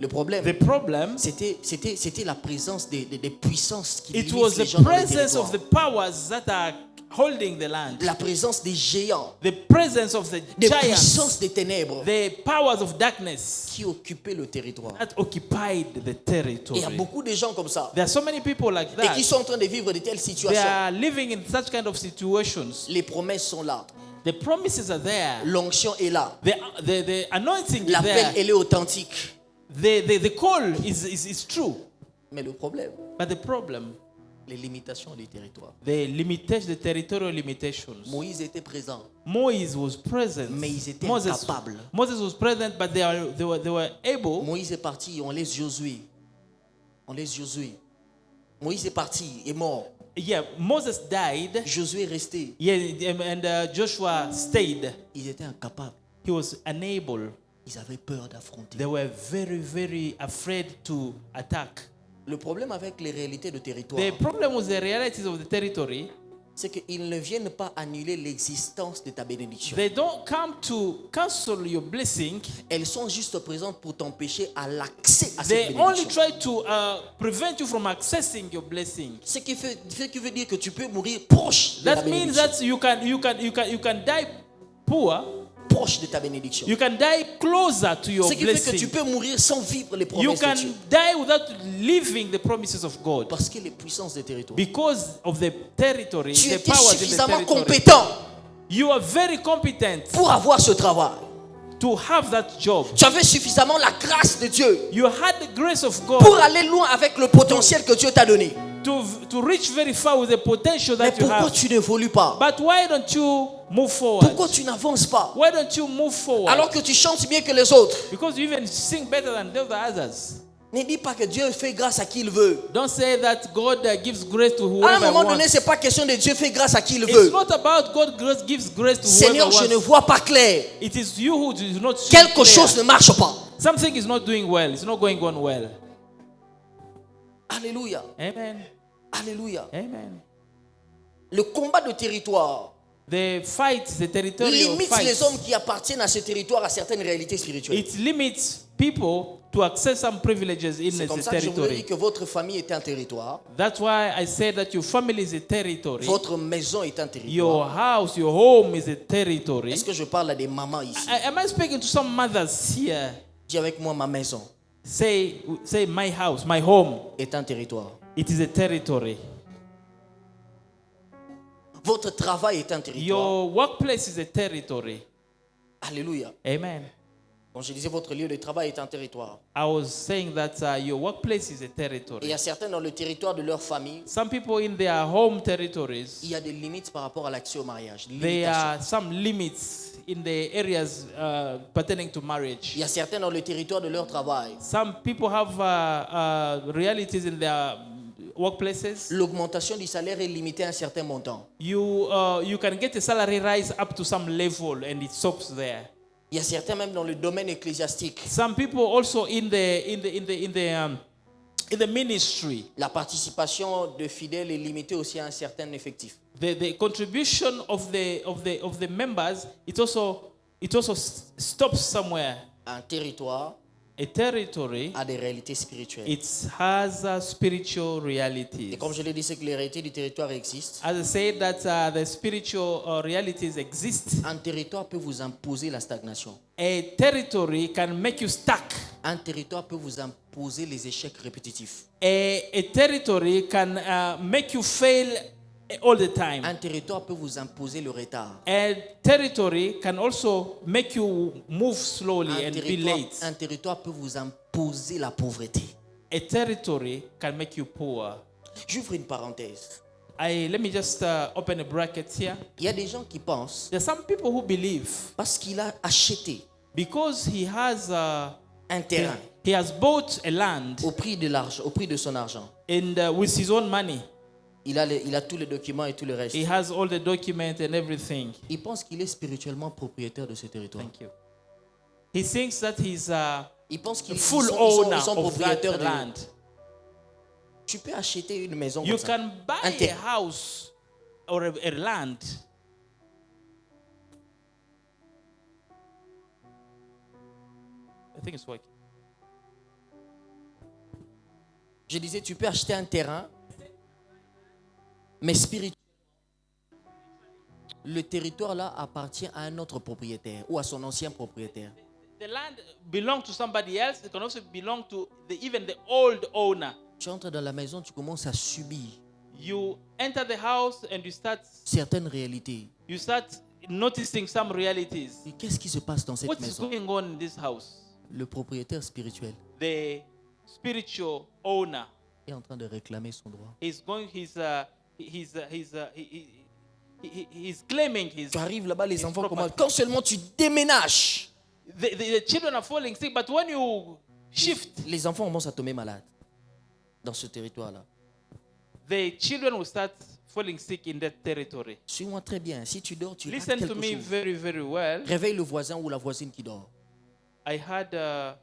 The problem, c'était la présence des puissances qui it limitent was les the gens dans le presence of the territoire. powers that are holding the land. La présence des géants, The presence of the des giants, puissances des ténèbres the powers of darkness qui occupaient le territoire. that occupied the Et territory. il y a beaucoup de gens comme ça There are so many people like et that. qui sont en train de vivre de telles They situations. are living in such kind of situations. Les promesses sont là. The promises are there. L'onction est là. The anointing is L'appel, there. elle est authentique. The call is true. Mais le problème, But the problem, les limitations du territoire. the territorial limitations. Moïse était présent, Moses was present. mais ils étaient Moses incapables. was present, but they were able. Moïse est parti, on laisse Josué. Moïse est parti, est mort. Yeah, Moses died. Josué est resté. Yeah, and Joshua stayed. Ils étaient incapables. He was unable. Ils avaient peur d'affronter. They were very, very afraid to attack. Le problème avec les réalités de territoire, The problem was the realities of the territory. c'est qu'ils ne viennent pas annuler l'existence de ta bénédiction. They don't come to cancel your blessing. Elles sont juste présentes pour t'empêcher à l'accès à cette They only bénédiction. try to prevent you from accessing your blessing. Ce qui veut dire que tu peux mourir proche de la That means bénédiction. that you can die poor. Proche de ta bénédiction. You can die closer to your Ce qui fait que tu blessing. peux mourir sans vivre les You promesses de can Dieu. die without living the promises of God Parce que les puissances des territoires. because of the territory, Tu the étais powers in the suffisamment territory. compétent You are very competent pour avoir ce travail. to have that job. Tu avais suffisamment la grâce de Dieu You had the grace of pour God aller loin avec le potentiel que Dieu t'a donné. to reach very far with the potential Mais that you pourquoi have. tu n'évolues pas? But why don't you move forward? Pourquoi tu n'avances pas? Why don't you move forward? Alors que tu chantes mieux que les autres. Because you even sing better than the others. Ne dis pas que Dieu fait grâce à qui il veut. Don't say that God gives grace to À un whoever moment donné, wants. c'est pas question de Dieu fait grâce à qui il It's veut. not about God gives grace to Seigneur, whoever je ne wants. vois pas clair. It is you who do not see Quelque clear. chose ne marche pas. Something is not doing well. It's not going on well. Alléluia. Amen. Alléluia. Amen. Le combat de territoire The fight, the territorial limite fight, les hommes qui appartiennent à ce territoire à certaines réalités spirituelles. it limits people to access some privileges in C'est the comme ça que je vous ai dit territory. que votre famille est un territoire, That's why I said that your family is a territory. votre maison est un territoire. Your house, your home is a territory. Est-ce que je parle à des mamans ici? Am I speaking to some mothers here? Dis avec moi, ma maison Say my house, my home. est un territoire. It is a territory. Votre travail est un territoire. Your workplace is a territory. Alléluia. Amen. Quand je disais votre lieu de travail est un territoire. I was saying that your workplace is a Et il territory. y a certains dans le territoire de leur famille, Some people in their home territories, il y a des limites par rapport à l'accès au mariage. there Limitations. are some limits in the areas pertaining to marriage. Il y a certains dans le territoire de leur travail. Some people have realities in their workplaces. L'augmentation du salaire est limitée à un certain montant. You can get a salary rise up to some level and it stops there. Il y a certains même dans le domaine ecclésiastique. Some people also in the ministry. La participation de fidèles est limitée aussi à un certain effectif. The contribution of the members it also stops somewhere. Un territoire A territory, a des réalités spirituelles. it has spiritual Et reality. comme je l'ai dit, c'est que les réalités du territoire existent. As I said that the spiritual realities exist. Un territoire peut vous imposer la stagnation. A territory can make you stuck. Un territoire peut vous imposer les échecs répétitifs. A territory can make you fail all the time. Un territoire peut vous imposer le retard. A territory can also make you move slowly and be late. Un territoire peut vous imposer la pauvreté. A territory can make you poor. J'ouvre une parenthèse. Let me just open a bracket here. Il y a des gens qui pensent, There's some people who believe parce qu'il a acheté because he has un terrain he has bought a land au prix de l'argent, au prix de son argent, and with his own money, il a tous les documents et tout le reste. he has all the documents and everything. Il pense qu'il est spirituellement propriétaire de ce territoire. Thank you. He thinks that he's Il pense qu'ils full sont, owner ils sont of that propriétaires de. land. Tu peux acheter une maison You comme ça. can Un buy a terrain. house or a land. I think it's working. Je disais, tu peux acheter un terrain, mais spirituel. Le territoire là appartient à un autre propriétaire ou à son ancien propriétaire. The land belongs to somebody else. It can also belong to even the old owner. Tu entres dans la maison, tu commences à subir You enter the house and certaines réalités. you start noticing some realities. Et qu'est-ce qui se passe dans cette What is maison? going on in this house? Le propriétaire spirituel The spiritual owner est en train de réclamer son droit. is going. He's claiming his. Tu arrives là-bas, les His enfants property. commencent. Quand seulement tu déménages, The children are falling sick, but when you shift, les enfants commencent à tomber malades dans ce territoire-là. the children will start falling sick in that territory. Suis-moi très bien. Si tu dors, tu rates Listen to quelque me chose. very, very well. Réveille le voisin ou la voisine qui dort. I had a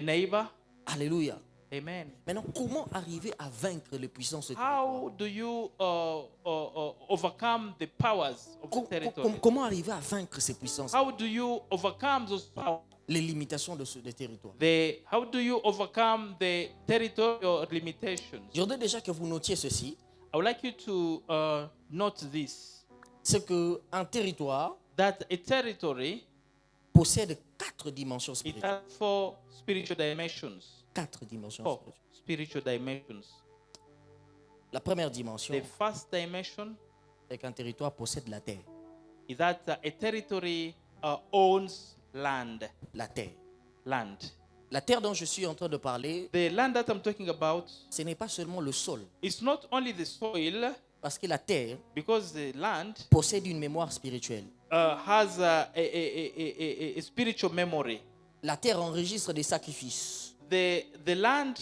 neighbor. Alléluia. Amen. Maintenant, comment arriver à vaincre les puissances de How do you overcome the powers of the territory? Comment arriver à vaincre ces puissances, How do you overcome those powers? les limitations de ce des territoires? How do you overcome the territorial limitations? Je voudrais déjà que vous notiez ceci, I would like you to note this, c'est qu'un territoire that a territory, possède 4 dimensions it spirituelles. has 4 spiritual dimensions. 4 dimensions 4 spirituelles. spiritual dimensions. La première dimension, The first dimension c'est qu'un territoire possède la terre. is that a territory owns land. La terre. Land. La terre dont je suis en train de parler, The land that I'm talking about ce n'est pas seulement le sol, is not only the soil, parce que la terre because the land possède une mémoire spirituelle. has a spiritual memory. La terre enregistre des sacrifices. The land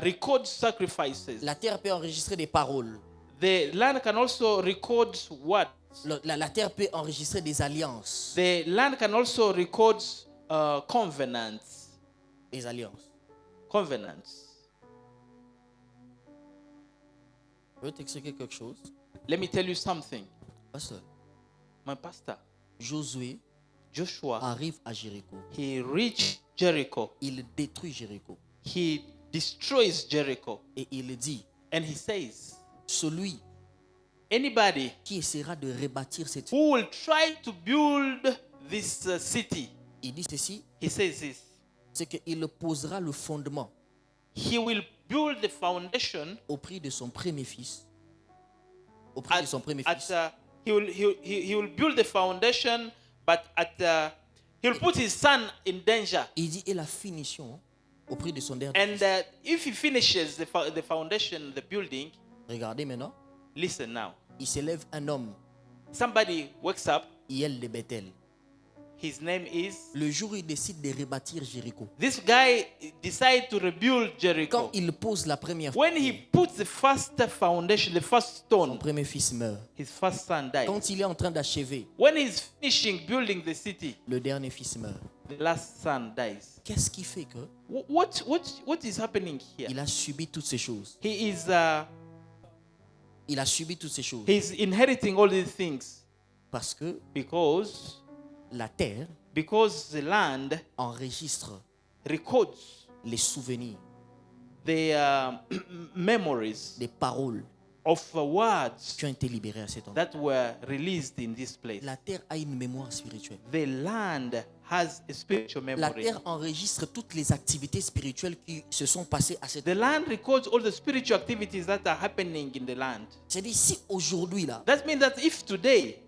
records sacrifices. La terre peut enregistrer des paroles. The land can also record what? La terre peut enregistrer des alliances. The land can also record covenants. Des alliances. Covenants. Je veux t'expliquer quelque chose. Let me tell you something. Pasteur, My pastor, Josué Joshua, arrive à Jéricho. he reached Jericho. Il détruit Jéricho. He destroys Jericho. Et il dit, And he says, celui anybody qui essaiera de rebâtir cette... who will try to build this city, Il dit ceci, he says this, c'est qu'il posera le fondement he will build the foundation au prix de son premier fils. Au prix de son premier fils. he will build the foundation, but he will put his son in danger. Il dit, et la finition au prix de son dernier And fils. if he finishes the foundation, the building, Regardez maintenant, listen now. il s'élève un homme, Somebody wakes up. Hiel de Bethel. His name is. Le jour où il décide de rebâtir Jéricho, This guy decided to rebuild quand Jericho. il pose la première When he puts the first foundation, the first son stone, premier fils meurt. his first son dies. Quand il est en train d'achever, When he's finishing building the city, le dernier fils meurt. the last son dies. Qu'est-ce qui fait que What is happening here? il a subi toutes ces choses? He Il a subi toutes ces choses is inheriting all these things parce que because la terre the land enregistre records les souvenirs, the memories les paroles of words qui ont été libérées à cet endroit. that were released in this place. La terre a une mémoire spirituelle. The land has a spiritual La memory. terre enregistre toutes les activités spirituelles qui se sont passées à cet The endroit. land records all the spiritual activities that are happening in the land. C'est-à-dire, si aujourd'hui, là, That means that if today,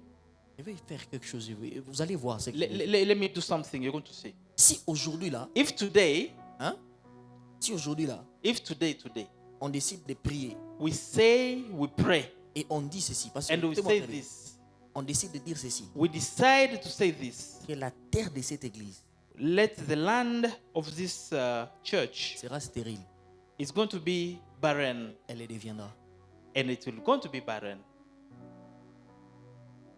je vais faire quelque chose, vous allez voir. let me do something, you're going to see. Si aujourd'hui, là, If today, hein, si aujourd'hui, là, if today, on décide de prier we say, we pray, et on dit ceci, parce que and we écoutez-moi say très bien. this, On décide de dire ceci, we decide to say this, que la terre de cette église let the land of this church sera stérile, is going to be barren, elle le deviendra. and it will going to be barren.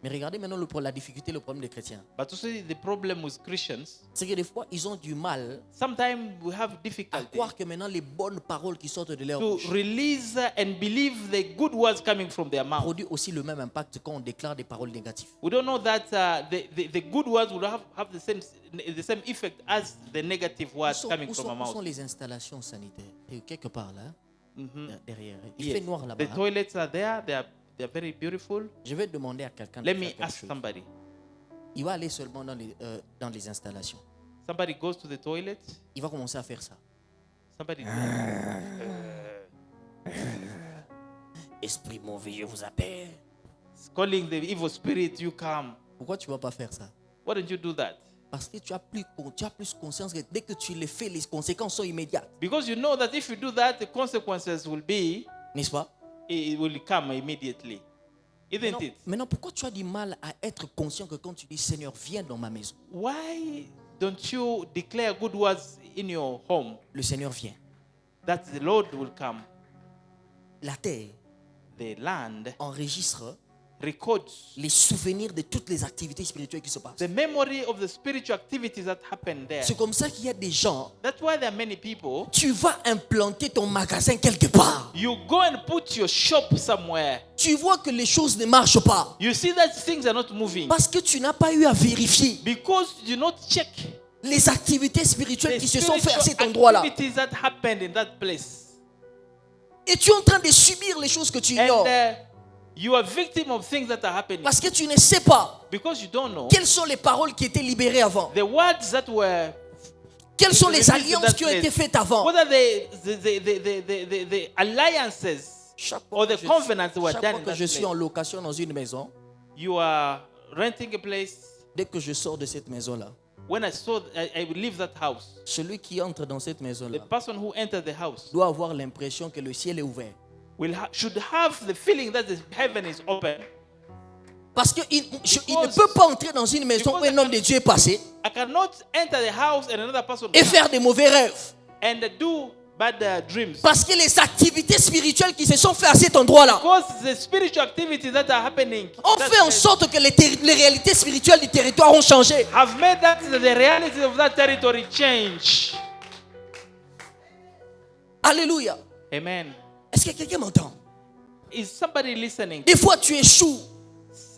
Mais regardez maintenant la difficulté, le problème des chrétiens. But to see the problem with Christians, C'est que des fois, ils ont du mal sometimes we have à difficulty croire que maintenant les bonnes paroles qui sortent de leur to bouche release and believe the good words coming from their mouth. produisent aussi le même impact quand on déclare des paroles négatives. We don't know that the good words will have the same effect as the negative words coming from our Où sont mouth. les installations sanitaires? Et quelque part là, derrière. Il Yes. fait noir là-bas. The toilets are there. They are very beautiful. Je vais demander à quelqu'un de Let faire me quelque ask chose. somebody. Il va aller seulement dans les installations. Somebody goes to the toilet. Il va commencer à faire ça. Somebody. Esprit mauvais, je vous appelle. Calling the evil spirit, you come. Pourquoi tu ne vas pas faire ça? Why don't you do that? Parce que tu as plus conscience que dès que tu le fais, les conséquences sont immédiates. Because you know that if you do that, the consequences will be, N'est-ce pas? it will come immediately. Isn't it? Maintenant, pourquoi tu as du mal à être conscient que quand tu dis Seigneur, viens dans ma maison, Why don't you declare good words in your home le Seigneur vient. that the Lord will come? La terre The land enregistre records les souvenirs de toutes les activités spirituelles qui se passent. the memory of the spiritual activities that happen there. C'est comme ça qu'il y a des gens, That's why there are many people. tu vas implanter ton magasin quelque part. You go and put your shop somewhere. Tu vois que les choses ne marchent pas. You see that things are not moving Parce que tu n'as pas eu à vérifier because you do not check les activités spirituelles the qui se sont faites à cet spiritual endroit-là. activities that happened in that place. Et tu es en train de subir les choses que tu ignores. And you are victim of things that are happening Parce que tu ne sais pas because you don't know quelles sont les paroles qui étaient libérées avant. the words that were, Quelles sont les released in alliances that qui ont place. été faites avant. What are the alliances Chaque or fois the que je- covenants that were chaque done fois in que that je suis place? en location dans une maison, You are renting a place. dès que je sors de cette maison-là, When I would leave that house, celui qui entre dans cette the maison-là person who entered the house doit avoir l'impression que le ciel est ouvert. should have the feeling that the heaven is open. Parce qu'il ne peut pas entrer dans une maison où un homme de Dieu est passé I cannot enter the house and another person et come faire des mauvais rêves. and do bad dreams. Parce que les activités spirituelles qui se sont faites à cet endroit-là Because the spiritual activities that are happening ont that fait en sorte que les réalités spirituelles du territoire ont changé. have made that the reality of that territory change. Alléluia. Amen. Est-ce que quelqu'un m'entend? Is somebody listening? Des fois, tu échoues.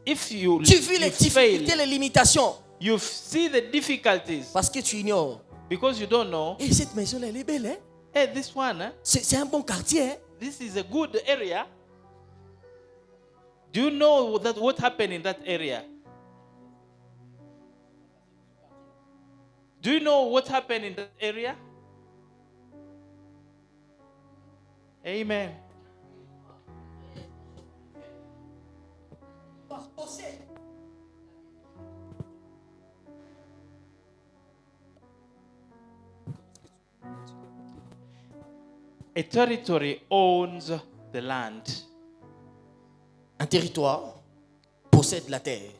If you, Tu vis les you difficultés, fail, les limitations. you see the difficulties Parce que tu ignores. because you don't know. Et cette maison-là, elle est belle, hein? Hey, this one, C'est un bon quartier, hein? this is a good area. Do you know what happened in that area? Do you know what happened in that area? Amen. A territory owns the land. Un territoire possède la terre.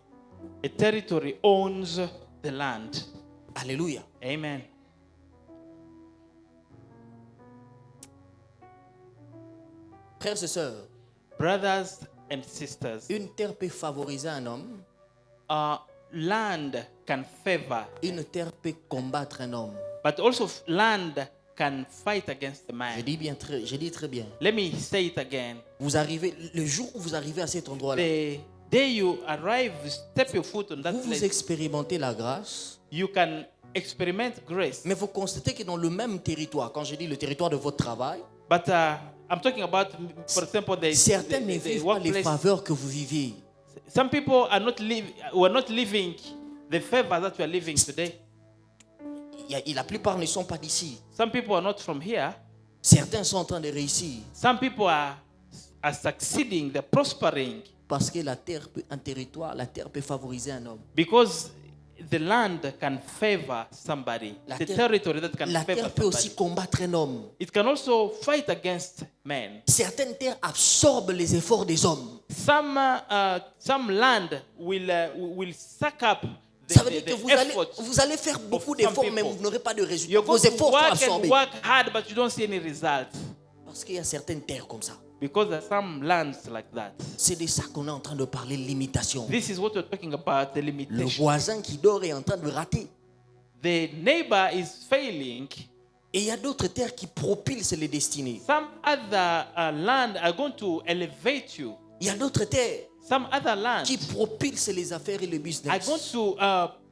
A territory owns the land. Alléluia. Amen. Frères et sœurs, Brothers and sisters, une terre peut favoriser un homme, land can favor, une terre peut combattre un homme. but also land can fight against the Je man. dis très bien. Let me say it again. Vous arrivez, le jour où vous arrivez à cet endroit-là, The day you arrive, you step your foot on that vous place, expérimentez la grâce, you can experiment grace. mais vous constatez que dans le même territoire, quand je dis le territoire de votre travail, But I'm talking about, for example, certains ne the vivent pas les workplace. faveurs que vous viviez. Some people are not living the favor that we are living today. La plupart ne sont pas d'ici. Some people are not from here. Certains sont en train de réussir Some people are succeeding, they're prospering parce que la terre peut, un territoire, la terre peut favoriser un homme. because the land can favor somebody. The territory that can La favor terre peut aussi somebody. combattre un homme. It can also fight against men. Certaines terres absorbent les efforts des hommes. Some land will suck up Ça veut dire the que effort. vous allez faire beaucoup some d'efforts, mais people. vous n'aurez pas de résultats. You're Vos going to efforts sont work and absorbés. work hard, but you don't see any results Parce qu'il y a certaines terres comme ça. because there are some lands like that. C'est de ça qu'on est en train de parler, limitation. This is what we're talking about, the Le limitation. voisin qui dort est en train de rater. The neighbor is failing. Et il y a d'autres terres qui propulsent les destinées. Some other land are going to elevate you. Il y a d'autres terres Some other qui lands propulsent les affaires et le are business. going to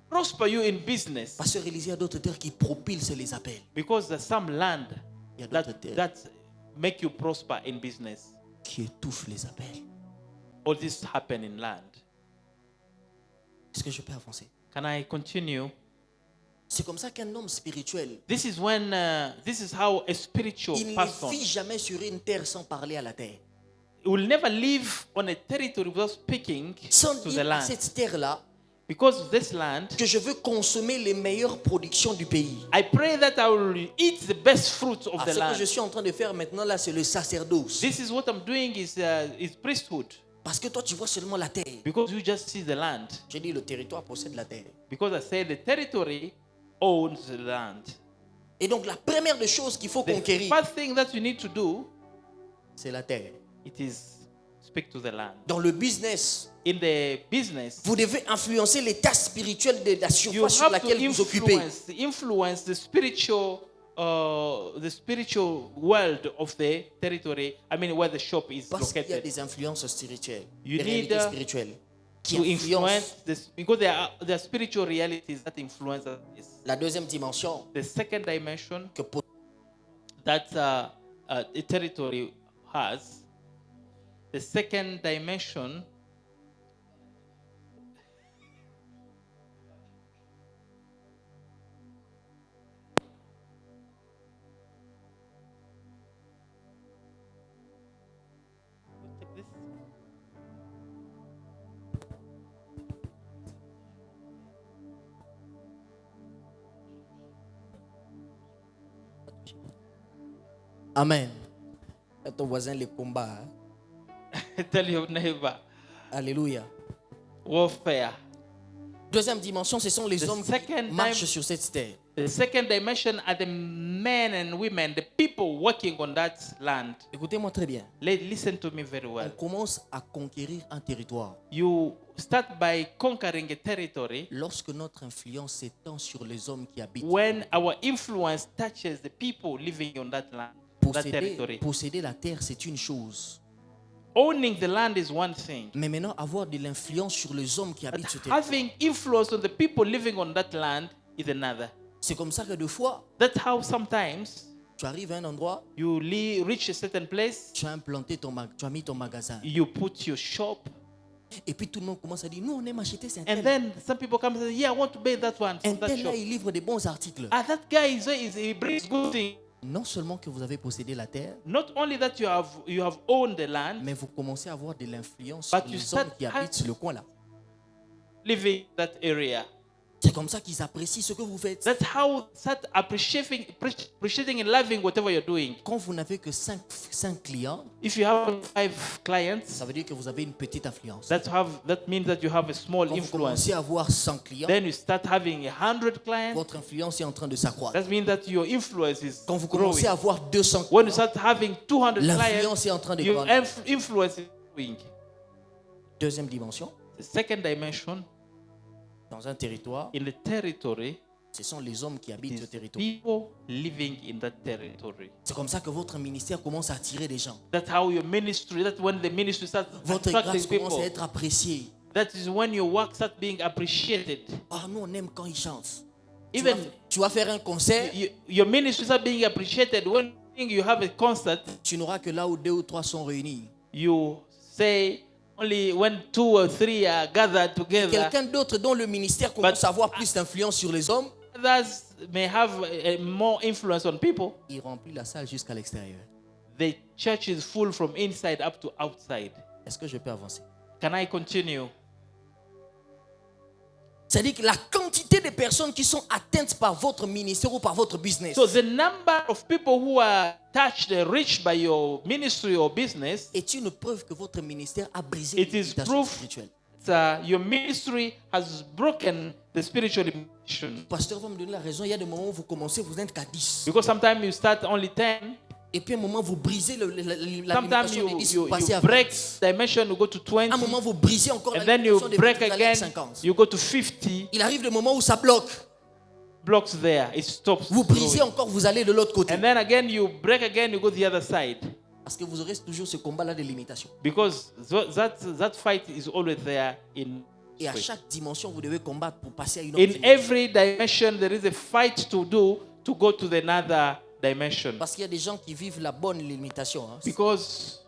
prosper you in business Pasteur Élisée, il y a d'autres terres qui propulsent les appels. because there's some land Il y a d'autres terres that make you prosper in business. qui étouffent les appels. All this happen in land. Est-ce que je peux avancer? Can I continue? C'est comme ça qu'un homme spirituel, This is how a spiritual il ne person vit jamais sur une terre sans parler à la terre. will never live on a territory without speaking Sans to the dire à land. cette terre-là Because this land, que je veux consommer les meilleures productions du pays. I pray that I will eat the best fruits of Ah, the ce que land. je suis en train de faire maintenant là, c'est le sacerdoce. This is what I'm doing is priesthood. Parce que toi, tu vois seulement la terre. Because you just see the land. J'ai dit le territoire possède la terre. Because I say the territory owns the land. Et donc la première des choses qu'il faut The conquérir, first thing that you need to do, c'est la terre. it is speak to the land. Dans le business, In the business, vous devez influencer l'état spirituel de la you surface sur have to laquelle vous occupez. influence the spiritual world of the territory. I mean, where the shop is Parce qu'il y a located. des influences spirituelles, You des need, réalités spirituelles qui To influencent. influence this, because there are spiritual realities that influence this. La deuxième dimension The second dimension que pour that a territory has, the second dimension take this. Amen. À ton voisin les combats. Tell your neighbor, Alléluia. warfare. Deuxième dimension, ce sont les The hommes second qui marchent dim- sur cette terre. The second dimension are the men and women, the people working on that land. Écoutez-moi très bien. Listen to me very On well. commence à conquérir un territoire You start by conquering a territory lorsque notre influence s'étend sur les hommes qui habitent. when our influence touches the people living on that land, that territory. Posséder la terre, c'est une chose. Owning the land is one thing. Mais maintenant, avoir de l'influence sur les hommes qui habitent ce territoire. Having influence on the people living on that land is another. C'est comme ça que deux fois, That's how sometimes tu arrives à un endroit, you reach a certain place, tu as implanté tu as mis ton magasin. you put your shop, Et puis tout le monde commence à dire, nous on aime acheter c'est un and tel. then some people come and say, yeah, I want to buy that one, Un that tel là, shop. il livre des bons articles. Ah, that guy he brings good things. Non seulement que vous avez possédé la terre, Not only that you have owned the land, mais vous commencez à avoir de l'influence But sur you les hommes start qui habitent sur le coin là. living that area. C'est comme ça qu'ils apprécient ce que vous faites. That's how start appreciating and loving whatever you're doing. Quand vous n'avez que 5 clients, If you have 5 clients, ça veut dire que vous avez une petite influence. that means that you have a small Quand vous influence. commencez à avoir 100 clients, Then you start having 100 clients. votre influence est en train de s'accroître. That means that your influence is Quand vous growing. commencez à avoir 200 When you clients, start having 200 clients, l'influence est en train de your grandir. influence is growing. Deuxième dimension, The second dimension, dans un territoire, in the territory, ce sont les hommes qui habitent ce is territoire. people living in that territory. C'est comme ça que votre ministère commence à attirer des gens. That's how your ministry, that's when the ministry starts Votre attracting grâce commence à people. être appréciée. That is when your work starts being appreciated. Ah, nous on aime quand ils chantent. Even Tu vas faire un concert, your ministry starts being appreciated when you have a concert. tu n'auras que là où 2 ou 3 sont réunis. You say only when 2 or 3 are gathered together. Quelqu'un d'autre dont le ministère commence à avoir plus d'influence sur les hommes, Others may have more influence on people. il remplit la salle jusqu'à l'extérieur. The church is full from inside up to outside. Est-ce que je peux avancer? Can I continue? C'est-à-dire que la quantité de personnes qui sont atteintes par votre ministère ou par votre business So the number of people who are touched and reached by your ministry or business, est une preuve que votre ministère a brisé it is l'imitation proof spirituelle. that your ministry has broken the spiritual limitation. Le pasteur va me donner la raison. Il y a des moments où vous commencez, vous n'êtes qu'à 10. Because sometimes you start only 10, Et puis à un moment, vous brisez la sometimes limitation des 10, you vous passez à 20. break dimension, you go to 20, À un moment, vous brisez encore and la then you limitation des 20, break vous allez à again, 50. you go to 50, Il arrive le moment où ça bloque. blocks there, it stops. Vous brisez growing. encore, vous allez de l'autre côté. And then again you break again, you go the other side. Parce que vous aurez toujours ce combat-là de limitation. Because that fight is always there in Et à chaque dimension, vous devez combattre pour passer à une autre in dimension. every dimension there is a fight to do to go to the another dimension. Parce qu'il y a des gens qui vivent la bonne limitation. Hein. Because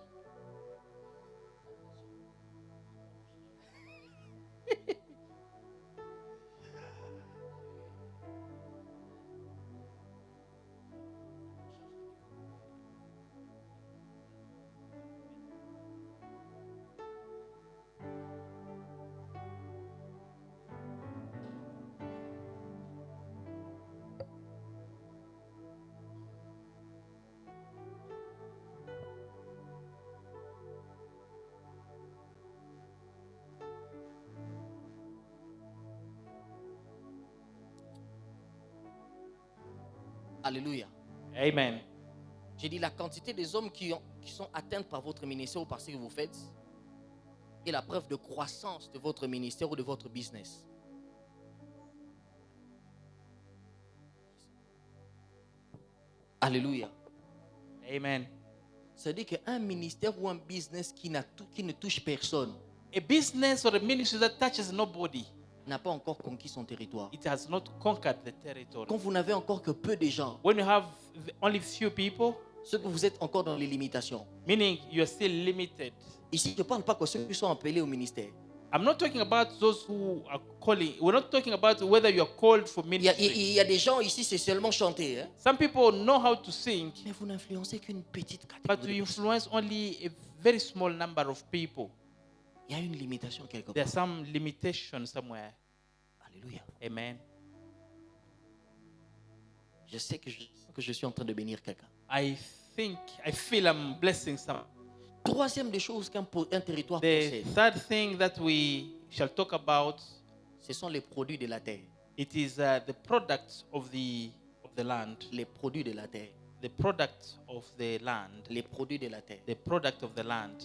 Alléluia. Amen. J'ai dit la quantité des hommes qui sont atteints par votre ministère ou par ce que vous faites est la preuve de croissance de votre ministère ou de votre business? Alléluia. Amen. C'est-à-dire qu'un ministère ou un business qui ne touche personne A business or a ministry that touches nobody, n'a pas encore conquis son territoire. it has not conquered the territory. Quand vous n'avez encore que peu de gens, When you have only few people, ceux que vous êtes encore dans les limitations. meaning you are still limited. Ici, je ne parle pas que ceux qui sont appelés au ministère. I'm not talking about those who are calling. We're not talking about whether you are called for Il y ministry. a des gens ici, c'est seulement chanter. Hein? Some people know how to sing, Mais vous n'influencez qu'une petite but catégorie. you influence only a very small number of people. Il y a une limitation quelque There's part. some limitation somewhere. Alléluia. Amen. Je sais que je suis en train de bénir quelqu'un. I feel I'm blessing some. Troisième des choses qu'un territoire The possède, third thing that we shall talk about, ce sont les produits de la terre. it is the product of the land. Les produits de la terre. The product of the land. Les produits de la terre. The product of the land.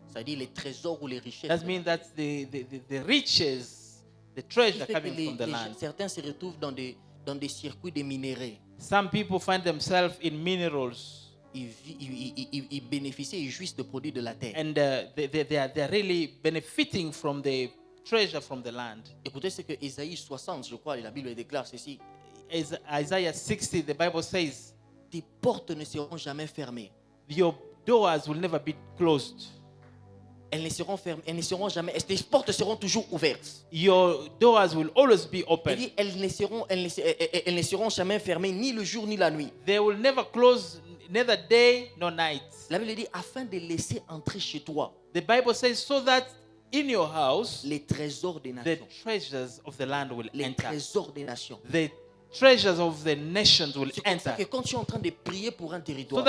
C'est-à-dire les trésors ou les richesses. That means that the riches, the treasure Qui fait que coming from the land. certains se retrouvent dans des circuits de minéraux. Some people find themselves in minerals, Ils bénéficient et jouissent de produits de la terre. and they are really benefiting from the treasure from the land. Écoutez ce que Ésaïe 60, je crois, et la Bible déclare ceci. As Isaiah 60, the Bible says, Tes portes ne seront jamais fermées. your doors will never be closed. Elles ne seront fermées, elles ne seront jamais. Tes portes seront toujours ouvertes. Your doors will always be Il open. dit, elles ne seront jamais fermées ni le jour ni la nuit. They will never close, neither day nor night. La Bible dit afin de laisser entrer chez toi The Bible says, so that in your house, les trésors des the nations. treasures of the land will Les enter. trésors des nations. The treasures of the nations will C'est comme ça enter. que quand tu es en train de prier pour un So territoire,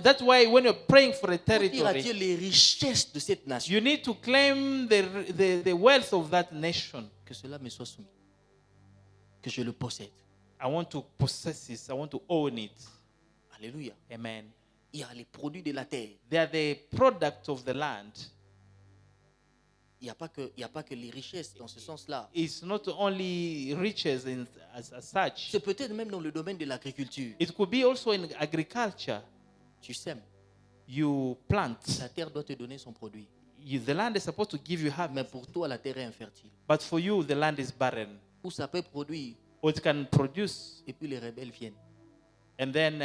that's why when you're praying for a pour dire à territory, Dieu les richesses de cette nation, you need to claim the wealth of that nation. que cela me soit soumis, que je le possède. I want to possess it. I want to own it. Alléluia. Amen. Il y a les produits de la terre. They are the product of the land. Il n'y a pas que les richesses dans ce sens-là. It's not only riches as such. C'est peut-être même dans le domaine de l'agriculture. It could be also in agriculture. Tu sèmes. You plant. La terre doit te donner son produit. The land is supposed to give you Mais harvest. pour toi, la terre est infertile. But for you, the land is barren. Ou ça peut produire Or it can produce. et puis les rebelles viennent. And then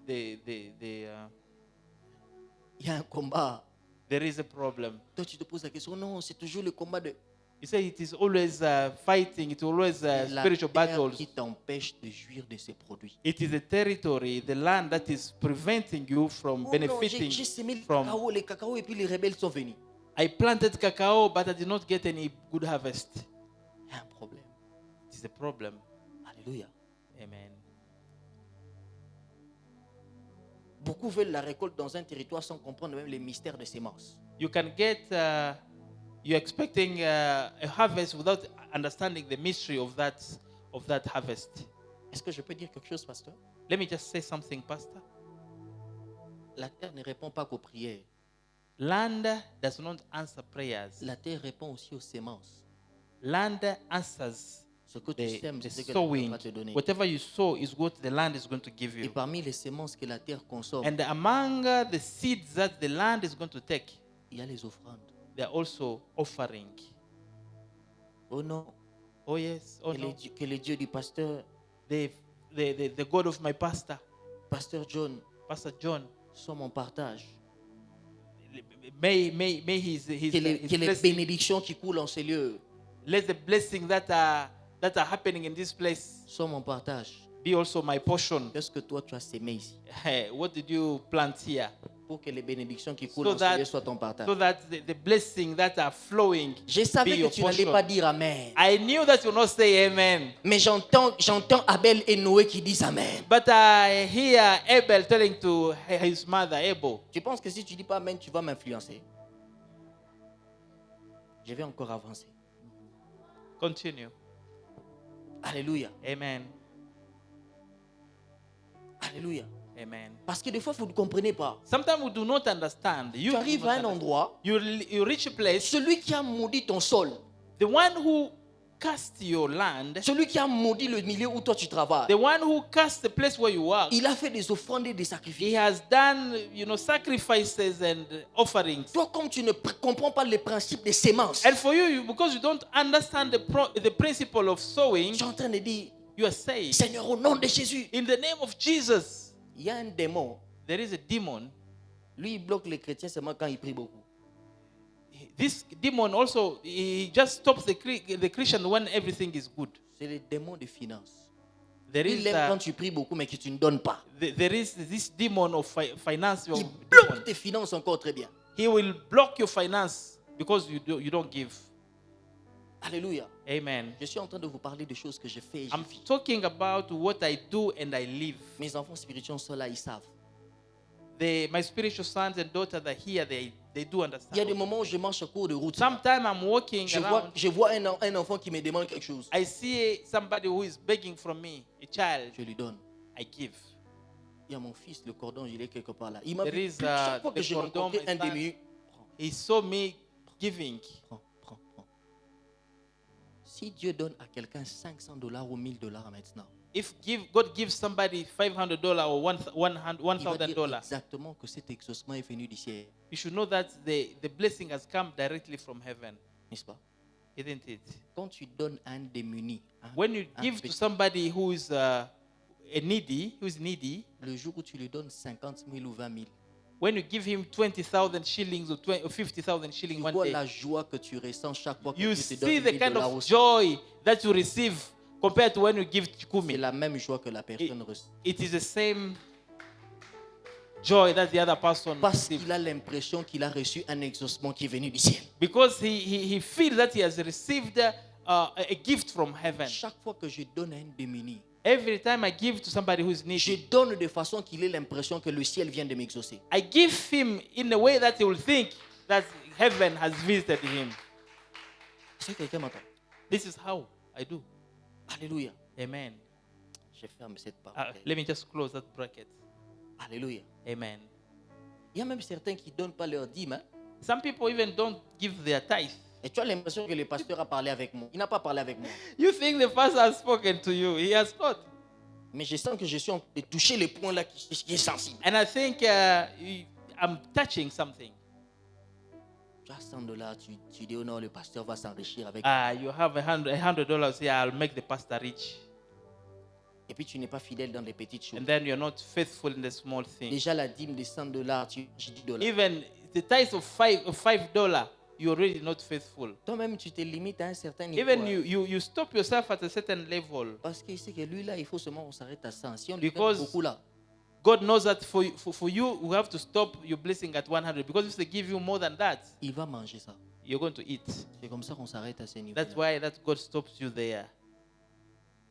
Il y a un combat. there is a problem. Toi, tu te poses la question. Non, c'est toujours le combat de You say it is always fighting. It is always la spiritual terre battles. qui t'empêche de jouir de ses produits. It is the territory, the land that is preventing you from Oh non, benefiting j'ai semé le from. cacao, les cacao et puis les rebelles sont venus. I planted cacao, but I did not get any good harvest. Il y a un problème. It is a problem. Alléluia. Amen. Beaucoup veulent la récolte dans un territoire sans comprendre même les mystères des semences. You can get, you're expecting a harvest without understanding the mystery of that harvest. Est-ce que je peux dire quelque chose, pasteur? Let me just say something, Pastor. La terre ne répond pas qu'aux prières. Land does not answer prayers. La terre répond aussi aux semences. Land answers Ce que tu sèmes, the c'est ce que la terre sowing. va te donner. Whatever you sow is what the land is going to give Et you. parmi les semences que la terre consomme, And among the seeds that the land is going to take, il y a les offrandes. they are also offering. Oh non, Oh yes, oh no. que le Dieu du pasteur, The God of my pastor, pasteur John, Pastor John, soit mon partage. may his Que les blessing, bénédictions qui coulent en ces lieux let the blessings that are happening in this place soient mon partage. be also my portion. Qu'est-ce que toi tu as sémé ici? Hey, what did you plant here? Pour que les bénédictions qui coulent So en ces that, lieux soient ton partage. so that the blessings that are flowing Je be savais que your tu n'allais portion. pas dire Amen. I knew that you will not say amen. Mais j'entends Abel et Noé qui disent Amen. But I hear Abel telling to his mother, Abel, Tu penses que si tu dis pas Amen, tu vas m'influencer? Je vais encore avancer. continue. Alléluia. Amen. Alléluia. Amen. Parce que des fois, vous ne comprenez pas. Sometimes we do not understand. Tu arrives à un endroit, You reach a place. celui qui a maudit ton sol, The one who cast your land, celui qui a maudit le milieu où toi tu travailles, the one who cast the place where you work, il a fait des offrandes et des he sacrifices. has done, sacrifices and offerings. Toi, comme tu ne comprends pas les principes des sémences, And for you, because you don't understand the principle of sowing, tu es en train de dire, you are saying, Seigneur, au nom de Jésus, in the name of Jesus, il y a un démon. there is a demon. Lui, il bloque les chrétiens seulement quand il prie beaucoup. This demon also, he just stops the Christian when everything is good. C'est le démon de finance. There Il is, aime quand tu pries beaucoup, mais que tu ne donnes pas. there is this demon of finance. Il bloque tes finances encore très bien. He will block your finance because you don't give. Alléluia. Amen. Je suis en train de vous parler de choses que je fais et je I'm vis. talking about what I do and I live. Mes enfants spirituels sont là, ils savent. My spiritual sons and daughters are here. They do Il y a understand. des moments où je marche au cours de route. Sometimes I'm walking around. Je vois un enfant qui me demande quelque chose. I see somebody who is begging from me, a child. Je lui donne. I give. Il y a mon fils, le cordon, il est quelque part là. Il m'a There dit, is, chaque fois que the j'ai cordon, rencontré my un son. demi, He saw me giving. prends. Si Dieu donne à quelqu'un $500 ou $1000 maintenant, If God gives somebody $500 or il va dire $1,000, exactement que cet exaucement est venu du ciel. you should know that the blessing has come directly from heaven, N'est-ce pas? isn't it? Quand tu donnes à un démuni, When you un give to petit- somebody who is needy, le jour où tu lui donnes 50 000 ou 20 000, when you give him 20,000 shillings or 50,000 tu shillings one vois day, la joie que tu ressens chaque fois que you tu te donnes see the 1000 kind dollars of aussi. joy that you receive compared to when you give C'est Chikumi. la même joie que la personne reçoit. It is the same joy that the other person Parce receives. qu'il a l'impression qu'il a reçu un exaucement qui est venu du ciel. Because he feels that he has received a gift from heaven. Chaque fois que je donne à un démuni, Every time I give to somebody who is je needy, donne de façon qu'il ait l'impression que le ciel vient de m'exaucer. I give him in a way that he will think that heaven has visited him. Est-ce que quelqu'un m'entend? This is how I do. Alléluia. Amen. Je ferme cette parenthèse. Let me just close that bracket. Alléluia. Amen. Il y a même certains qui ne donnent pas leur dîme. Hein? Some people even don't give their tithe. Et tu as l'impression que le pasteur a parlé avec moi. Il n'a pas parlé avec moi. You think the pastor has spoken to you. He has not. Mais je sens que je suis en train de toucher le point là qui est sensible. And I think I'm touching something. Tu as $100, tu dis oh non, le pasteur va s'enrichir avec. You have $100 here. I'll make the pastor rich. Et puis tu n'es pas fidèle dans les petites choses. And then you're not faithful in the small things. Déjà la dîme de $100, tu dis $10. Even the tithe of $5, you're already not faithful. Toi-même, tu te limites à un certain niveau. Even hein. you stop yourself at a certain level. Parce qu'il sait que lui là, il faut seulement qu'on s'arrête à 100. Si on lui donne Because beaucoup là, God knows that for you, you have to stop your blessing at 100. Because if they give you more than that, il va manger ça. you're going to eat. C'est comme ça qu'on s'arrête à ce niveau. That's why that God stops you there.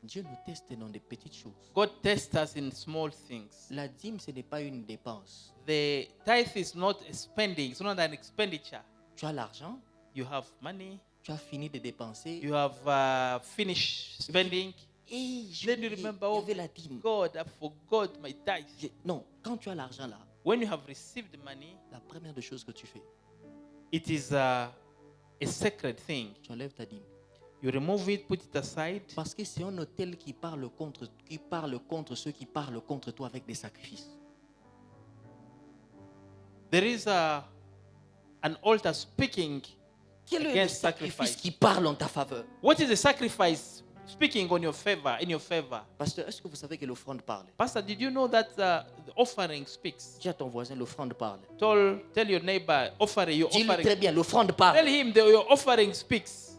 Dieu nous teste dans des petites choses. God tests us in small things. La dîme, ce n'est pas une dépense. The tithe is not a spending. It's not an expenditure. Tu as l'argent, You have money. tu as fini de dépenser. You have finished spending. Et je Then you remember, il y oh avait la dîme. God, I forgot my tithe. Non, quand tu as l'argent là, When you have received money, la première des choses que tu fais, it is a sacred thing. tu enlèves ta dîme. You remove it, put it aside. Parce que c'est un autel qui parle contre ceux qui parlent contre toi avec des sacrifices. There is an altar speaking Quel est le against sacrifice sacrifice. qui parle en ta faveur? What is the sacrifice speaking on your favor, in your favor? Pasteur, est-ce que vous savez que l'offrande parle? Pastor, did you know that the offering speaks? Dis à ton voisin, l'offrande parle. Tell your neighbor, offering, your Dis-lui très offering. bien, l'offrande parle. Tell him that your offering speaks.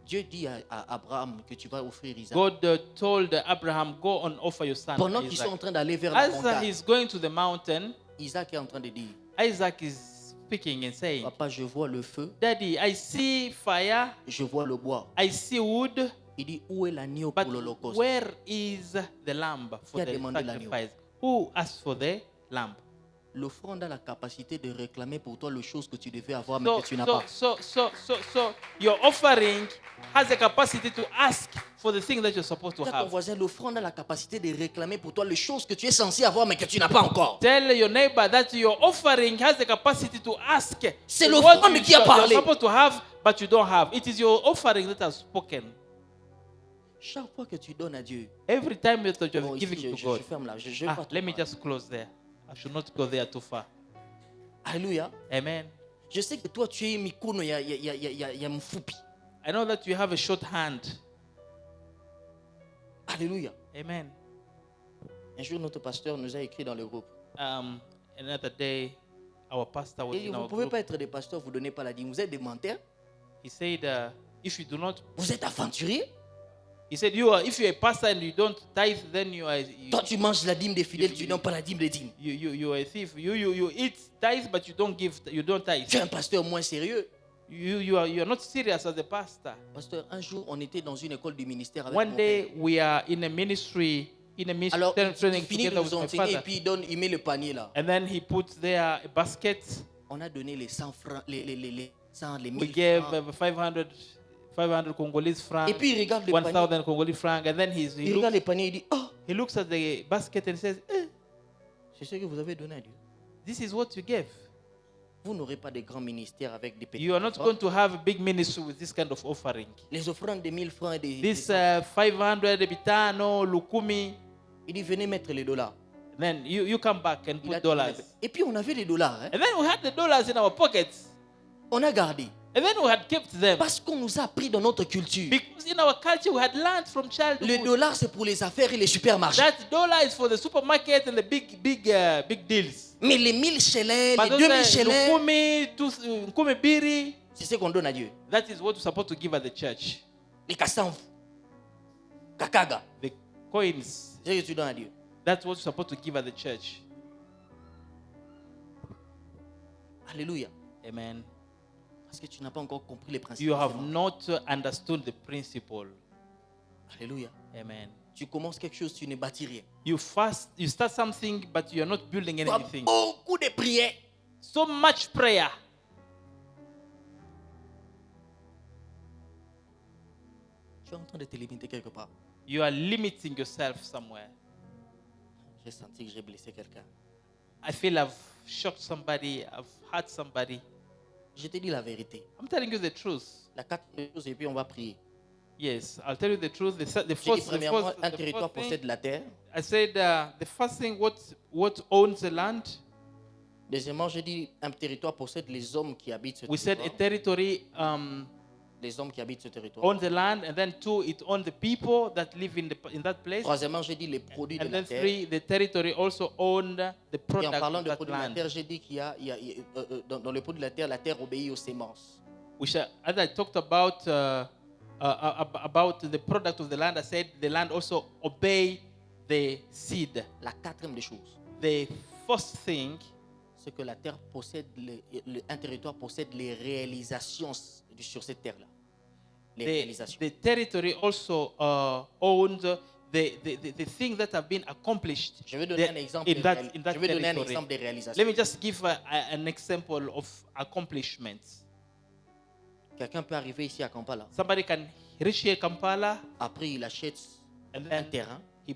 Dieu dit à Abraham que tu vas offrir Isaac. God told Abraham, go and offer your son. Pendant qu'ils sont en Isaac. train d'aller vers la As montagne, he's going to the mountain, Isaac est en train de dire, Isaac is speaking and saying, Papa, je vois le feu, Daddy, I see fire, je vois le bois. I see wood, Il dit, où est l'agneau but pour l'holocauste? where is the lamb Qui for a the demandé l'agneau? sacrifice? Who asked for the lamb? L'offrande a la capacité de réclamer pour toi les choses que tu devais avoir, mais que tu n'as pas. So your offering has a capacity to ask for the thing that you're supposed to Dis à ton have. voisin, l'offrande a la capacité de réclamer pour toi les choses que tu es censé avoir mais que tu n'as pas encore. Tell your neighbor that your offering has the capacity to ask C'est what l'offrande you- qui a you're parlé. supposed to have, but you don't have. It is your offering that has spoken. Chaque fois que tu donnes à Dieu. Every time that you're Bon, ici, giving to je God. ferme là. Je Ah, pas trop let me parler. just close there. I should not go there too far. Alléluia. Amen. Je sais que toi, tu es mikono, il y a mfupi. I know that you have a short hand. Alléluia. Amen. Un jour, notre pasteur nous a écrit dans le groupe. Another day, our pastor was Il dit, in vous ne our pouvez group. pas être des pasteurs, vous ne donnez pas la dîme. Vous êtes des menteurs. He said, if you do not, Vous êtes aventuriers. he said, if you're a pastor and you don't tithe, then you are Toi, tu manges la dîme des fidèles, you- tu donnes pas la dîme des dîmes. you are a thief. You eat tithe, but you don't tithe. Tu es un pasteur moins sérieux. You are not serious as a pastor. Pasteur, un jour, on était dans une école du ministère avec One mon day père. we are in a ministry Alors, training il finit de together nous with my enseigner et father, puis il met le panier là. and then he puts there a basket. On a donné les 100 francs, les 100, les 1000 We gave francs. 500 Congolese francs, Et puis il regarde le panier. 1,000 Congolese francs, and then Il regarde le panier et dit, oh, he looks at the basket and says, c'est ce que vous avez donné à Dieu. "This is what you gave. Vous n'aurez pas de grands ministères avec des petits You are not offrandes. going to have a big ministry with this kind of offering. Les offrandes de 1000 francs et des... This des- 500, bitano, lukumi. Il dit, venez mettre les dollars. Then you come back and Il a put dit, dollars. et puis on avait les dollars. Hein. And then we had the dollars in our pockets, On a gardé. and then we had kept them Parce qu'on nous a appris dans notre culture. because in our culture we had learned from Le childhood dollar, c'est pour les affaires et les supermarchés. that dollar is for the supermarket and the big deals. Mais les 1000 chelets, But les those 2000 chelets, lukumi, nkumi biri, c'est ce qu'on donne à Dieu. that is what we're supposed to give at the church. Les kassamvu, kakaga, The coins, c'est ce que tu donnes à Dieu. that's what we're supposed to give at the church. Alléluia. Amen. Parce que tu n'as pas encore compris les principes. You have not understood the principle. Alléluia. Amen. Tu commences quelque chose, tu ne bâtis rien. You start something, but you are not building Tu as anything. beaucoup de prières. So much prayer. Tu es en train de te limiter quelque part. You are limiting yourself somewhere. J'ai senti que j'ai blessé quelqu'un. I feel I've shocked somebody, I've hurt somebody. Je te dis la vérité. I'm telling you the truth. La quatrième chose, et puis on va prier. Yes, I'll tell you the truth. The J'ai dit first premièrement, un the territoire first thing, possède la terre. I said the first thing, what owns the land? Deuxièmement, j'ai dit un territoire possède les hommes qui habitent ce We said a territoire. territory Les hommes qui habitent ce territoire. owns the land, and then two, it owns the people that live in that place. Troisièmement, j'ai dit les produits de And la then terre. three, the territory also owned the Et en product parlant of de that produits de la land. terre, j'ai dit qu'il y a, dans le produit de la terre obéit aux sémences. As I talked about the product of the land, I said the land also obey the seed. La quatrième des choses, The first thing, c'est que la terre possède, un territoire possède les réalisations sur cette terre-là. Les réalisations. the territory also owns the things that have been accomplished Je vais donner un exemple. Je vais donner un territory. exemple des réalisations. Let me just give an example of accomplishments. Quelqu'un peut arriver ici à Kampala. Somebody can reach here Kampala, Après, il achète and un then terrain. he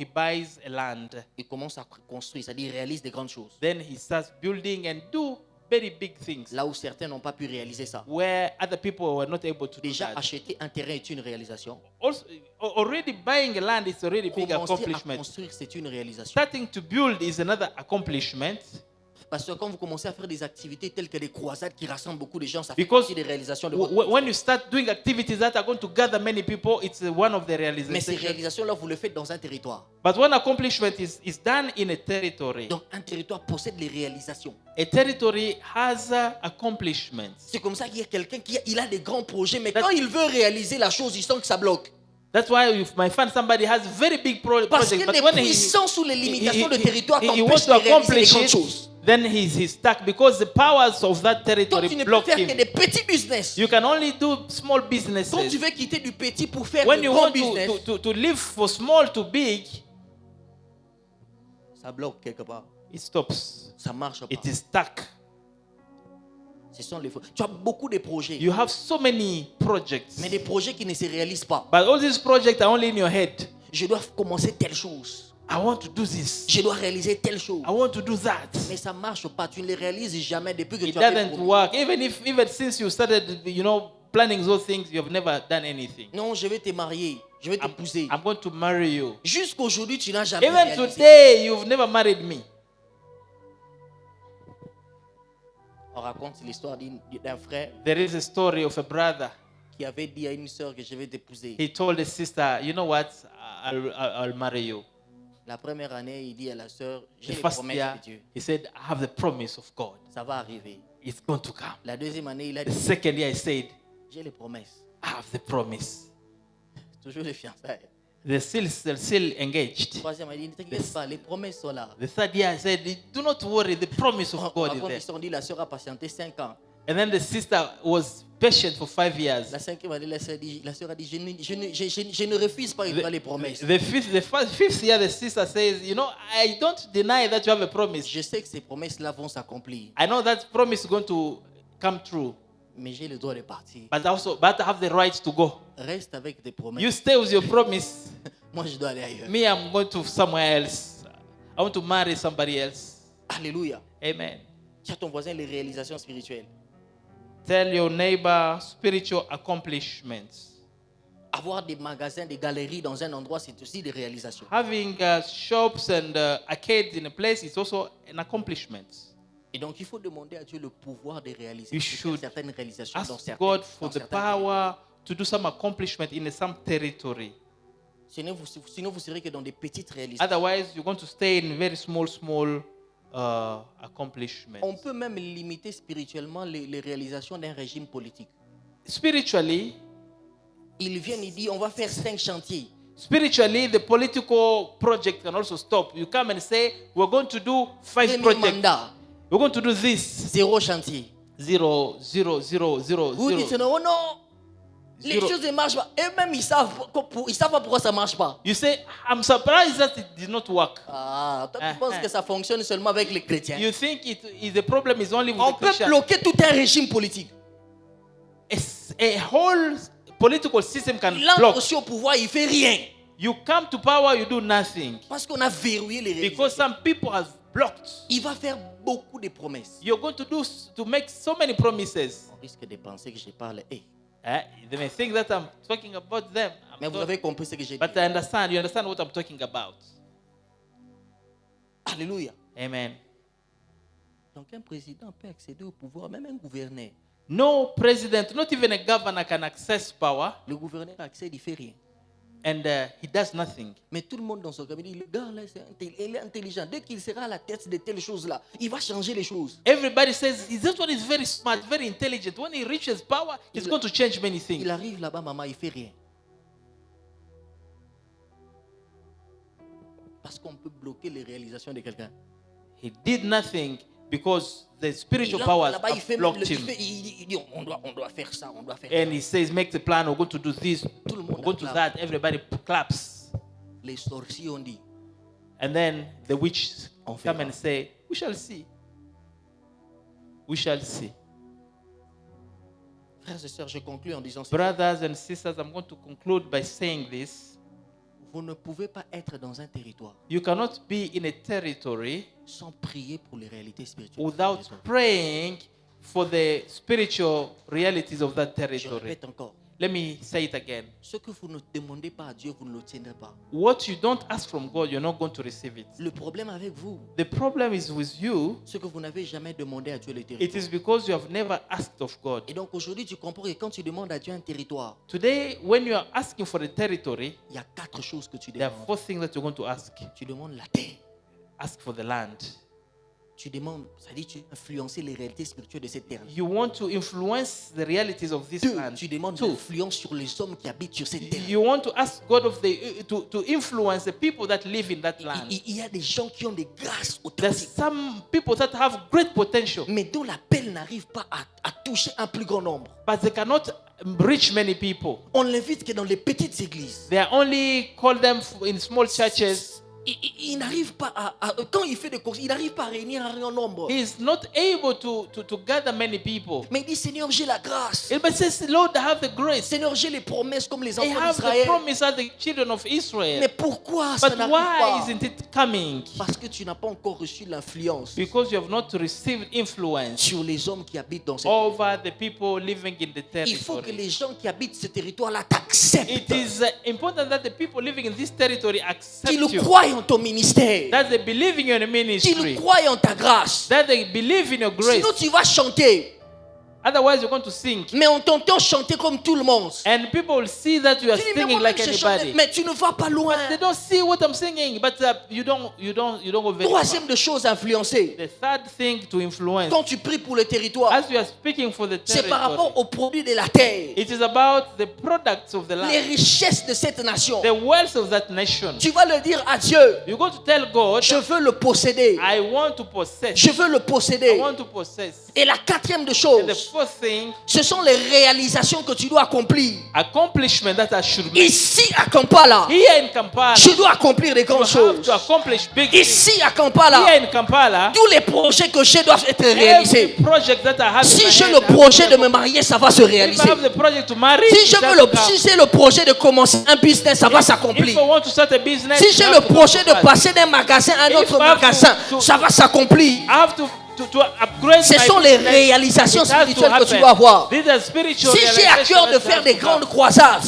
buys a land. Il commence à construire, c'est-à-dire il réalise des grandes choses. Then he starts building and do very big things Là où certains n'ont pas pu réaliser ça. where other people were not able to do Déjà, that. acheter un terrain est une réalisation. Also, already buying a land is already big Commencer à accomplishment. construire, c'est une réalisation. Starting to build is another accomplishment. Parce que quand vous commencez à faire des activités telles que des croisades qui rassemblent beaucoup de gens, ça fait Because partie des réalisations de votre vie. when you start doing activities that are going to gather many people, it's one of the Mais ces realizations. réalisations-là, vous le faites dans un territoire. But one accomplishment is done in a territory. Donc, un territoire possède les réalisations. A territory has accomplishments. C'est comme ça qu'il y a quelqu'un il a des grands projets, mais quand il veut réaliser la chose, il sent que ça bloque. That's why if my friend somebody has very big Parce que project, but les when puissances ou les limitations de territoire he wants t'empêchent to de réaliser des accomplish grandes it, choses. then he's stuck because the powers of that Quand territory tu ne peux block faire que him. des petits business, You can only do small quand tu businesses. veux quitter du petit pour faire When de you grands want business, to live for small to big, ça bloque quelque part. it stops. Ça marche pas. It is stuck. Ce sont les faux. Tu as beaucoup de projets, You have so many projects, mais des projets qui ne se réalisent pas. but all these projects are only in your head. Je dois commencer telle chose. I want to do this. Je dois réaliser telle chose. I want to do that. Mais ça ne marche pas. Tu ne les réalises jamais depuis que It tu as fait doesn't promis. work. Even since you started, planning those things, you have never done anything. Non, je vais te marier. Je vais t'épouser. I'm going to marry you. Jusqu'aujourd'hui, tu n'as jamais Even réalisé. today, you've never married me. On raconte l'histoire d'un frère There is a story of a brother. qui avait dit à une sœur que je vais t'épouser. He told his sister, you know what? I'll marry you. La première année, il dit à la sœur, j'ai The les first promesses year, de Dieu. he said, I have the promise of God. Ça va arriver. It's going to come. La deuxième année, il a The dit, second year, he said, j'ai les promesses. I have the promise. Toujours les fiançailles. They're still engaged. Troisième année, il dit, ne t'inquiète pas, les promesses sont là. The third year, he said, do not worry, the promise of On God is raconte there. l'histoire, on dit, la sœur a patienté 5 ans. And then the sister was patient for 5 years. La cinquième année, la sœur a dit, je ne refuse pas les promesses. The fifth year, the sister says, I don't deny that you have a promise. Je sais que ces promesses-là vont s'accomplir, I know that promise is going to come true, mais j'ai le droit de partir. but I have the right to go. Reste avec tes promesses. You stay with your promise. Moi, je dois aller ailleurs. Me, I'm going to somewhere else. I want to marry somebody else. Alléluia. Amen. Dis à ton voisin les réalisations spirituelles. Tell your neighbor spiritual accomplishments. Avoir des magasins, des galeries dans un endroit, c'est aussi des réalisations. Having shops and arcades in a place is also an accomplishment. Et donc, il faut demander à Dieu le pouvoir de réaliser You de faire should certaines réalisations dans Ask certains God for dans the certains pays. power to do some accomplishment in some territory. Sinon, vous serez que dans des petites réalisations. Otherwise, you're going to stay in very small accomplishments. On peut même limiter spirituellement les réalisations d'un régime politique. Spiritually, Ils viennent, ils disent, on va faire 5 chantiers. the political project can also stop. You come and say, we're going to do 5 Premier projects. mandat, We're going to do this. 0 chantier. 0, 0, 0, 0, Vous dites, 0. non, oh non, les Zéro. choses ne marchent pas. Eux-mêmes, ils savent pas pourquoi ça ne marche pas. You say, I'm surprised that it did not work. Ah, toi, tu penses que ça fonctionne seulement avec les chrétiens. You think the problem is only with On the peut Christians. bloquer tout un régime politique. A whole political system can Il entre block. aussi au pouvoir, il ne fait rien. You come to power, you do nothing. Parce qu'on a verrouillé les Because réalisations. some people have blocked. Il va faire beaucoup de promesses. You're going to make so many promises. On risque de penser que je parle. They may think that I'm talking about them. Mais vous avez compris ce que j'ai dit. But you understand what I'm talking about. Alléluia. Amen. Donc un président peut accéder au pouvoir, même un gouverneur. No president, not even a governor can access power, Le gouverneur accède, il ne fait rien. and he does nothing. Mais tout le monde dans son cabinet dit, le gars là, il est intelligent. Dès qu'il sera à la tête de telles choses-là, il va changer les choses. Everybody says, this one is very smart, very intelligent. When he reaches power, he's going to change many things. Il arrive là-bas, maman, il ne fait rien. Parce qu'on peut bloquer les réalisations de quelqu'un. He did nothing because the spiritual Il entre powers là-bas, il have fait, blocked him. il dit, on doit faire ça, on doit faire And he says, make the plan, we're going to do this, Tout le monde we're going to acclame. that. Everybody claps. ça. Les sorciers ont dit, And then the witch On come verra. and say, we shall see. We shall see. frères et sœurs, je conclue en disant, Brothers and sisters, I'm going to conclude by saying this. vous ne pouvez pas être dans un territoire You cannot be in a territory sans prier pour les réalités spirituelles. without praying for the spiritual realities of that Je territory. répète encore, Let me say it again. ce que vous ne demandez pas à Dieu, vous ne l'obtiendrez pas. What you don't ask from God, you're not going to receive it. Le problème avec vous, The problem is with you. c'est que vous n'avez jamais demandé à Dieu le It territoire. is because you have never asked of God. Et donc aujourd'hui, tu comprends que quand tu demandes à Dieu un territoire, Today, when you are asking for a territory, il y a 4 choses que tu there are demandes. 4 things that you're going to ask. Tu demandes la terre. Ask for the land. Tu demandes, ça dit tu veux influencer les réalités spirituelles de cette terre. You want to influence the realities of this 2, land. tu demandes 2, l'influence sur les hommes qui habitent sur cette terre. you want to ask God to influence the people that live in that land. Il y a des gens qui ont des grâces There's authentiques, some people that have great potential, mais dont l'appel n'arrive pas à toucher un plus grand nombre. but they cannot reach many people. On l'invite que dans les petites églises. They are only call them in small churches. il n'arrive pas quand il fait des courses, il n'arrive pas à réunir un grand nombre. He is not able to gather many people. Mais il dit, Seigneur, j'ai la grâce. But says, Lord, I have the grace. Seigneur, j'ai les promesses comme les I enfants have the d'Israël. promise as the children of Israel. Mais pourquoi ça But n'arrive why pas? isn't it coming? Parce que tu n'as pas encore reçu l'influence Because you have not received influence sur les hommes qui habitent dans cette over the people living in the Il faut que territory. les gens qui habitent ce territoire-là t'acceptent. It is important that the people living in this territory accept Qu'ils you. croient en ton ministère. That they believe in your Qu'ils ministry. croient en ta grâce. That they believe in your grace. Sinon, tu vas chanter. Otherwise, you're going to sing. Mais on t'entend chanter comme tout le monde. And people will see that you are Tu dis, mais singing moi, like je chante, anybody. mais tu ne vas pas loin. They don't see what I'm singing, but you don't go very far. Troisième de choses à influencer. The third thing to influence, Quand tu pries pour le territoire, as you are speaking for the c'est par territory, rapport aux produits de la terre. it is about the products of the Les land, richesses de cette nation. the wealth of that nation. Tu vas le dire à Dieu. You're going to tell God, Je veux le posséder. I want to possess. Je veux le I posséder. want to possess. Et la quatrième de And the choses, fourth thing, ce sont les réalisations que tu dois accomplir. accomplishment that I should make. Ici à Kampala, Here in Kampala, je dois accomplir des you grandes have choses. to accomplish big things. Ici à Kampala, Here in Kampala, tous les projets que j'ai doivent être every réalisés. project that I have in Si my j'ai head, le I have projet to de me marier, ça va se If I réaliser. have the project to marry, Si it has to come. j'ai le projet de commencer un business, ça va If s'accomplir. I want to start a business, Si it j'ai has le to projet come de to pass. passer d'un magasin à un If autre I have magasin, to- ça va s'accomplir. I have to upgrade Ce my sont les business. réalisations It has to spirituelles que tu happen. dois avoir. These are spiritual Si j'ai à realizations cœur de that faire has des to grandes come. croisades,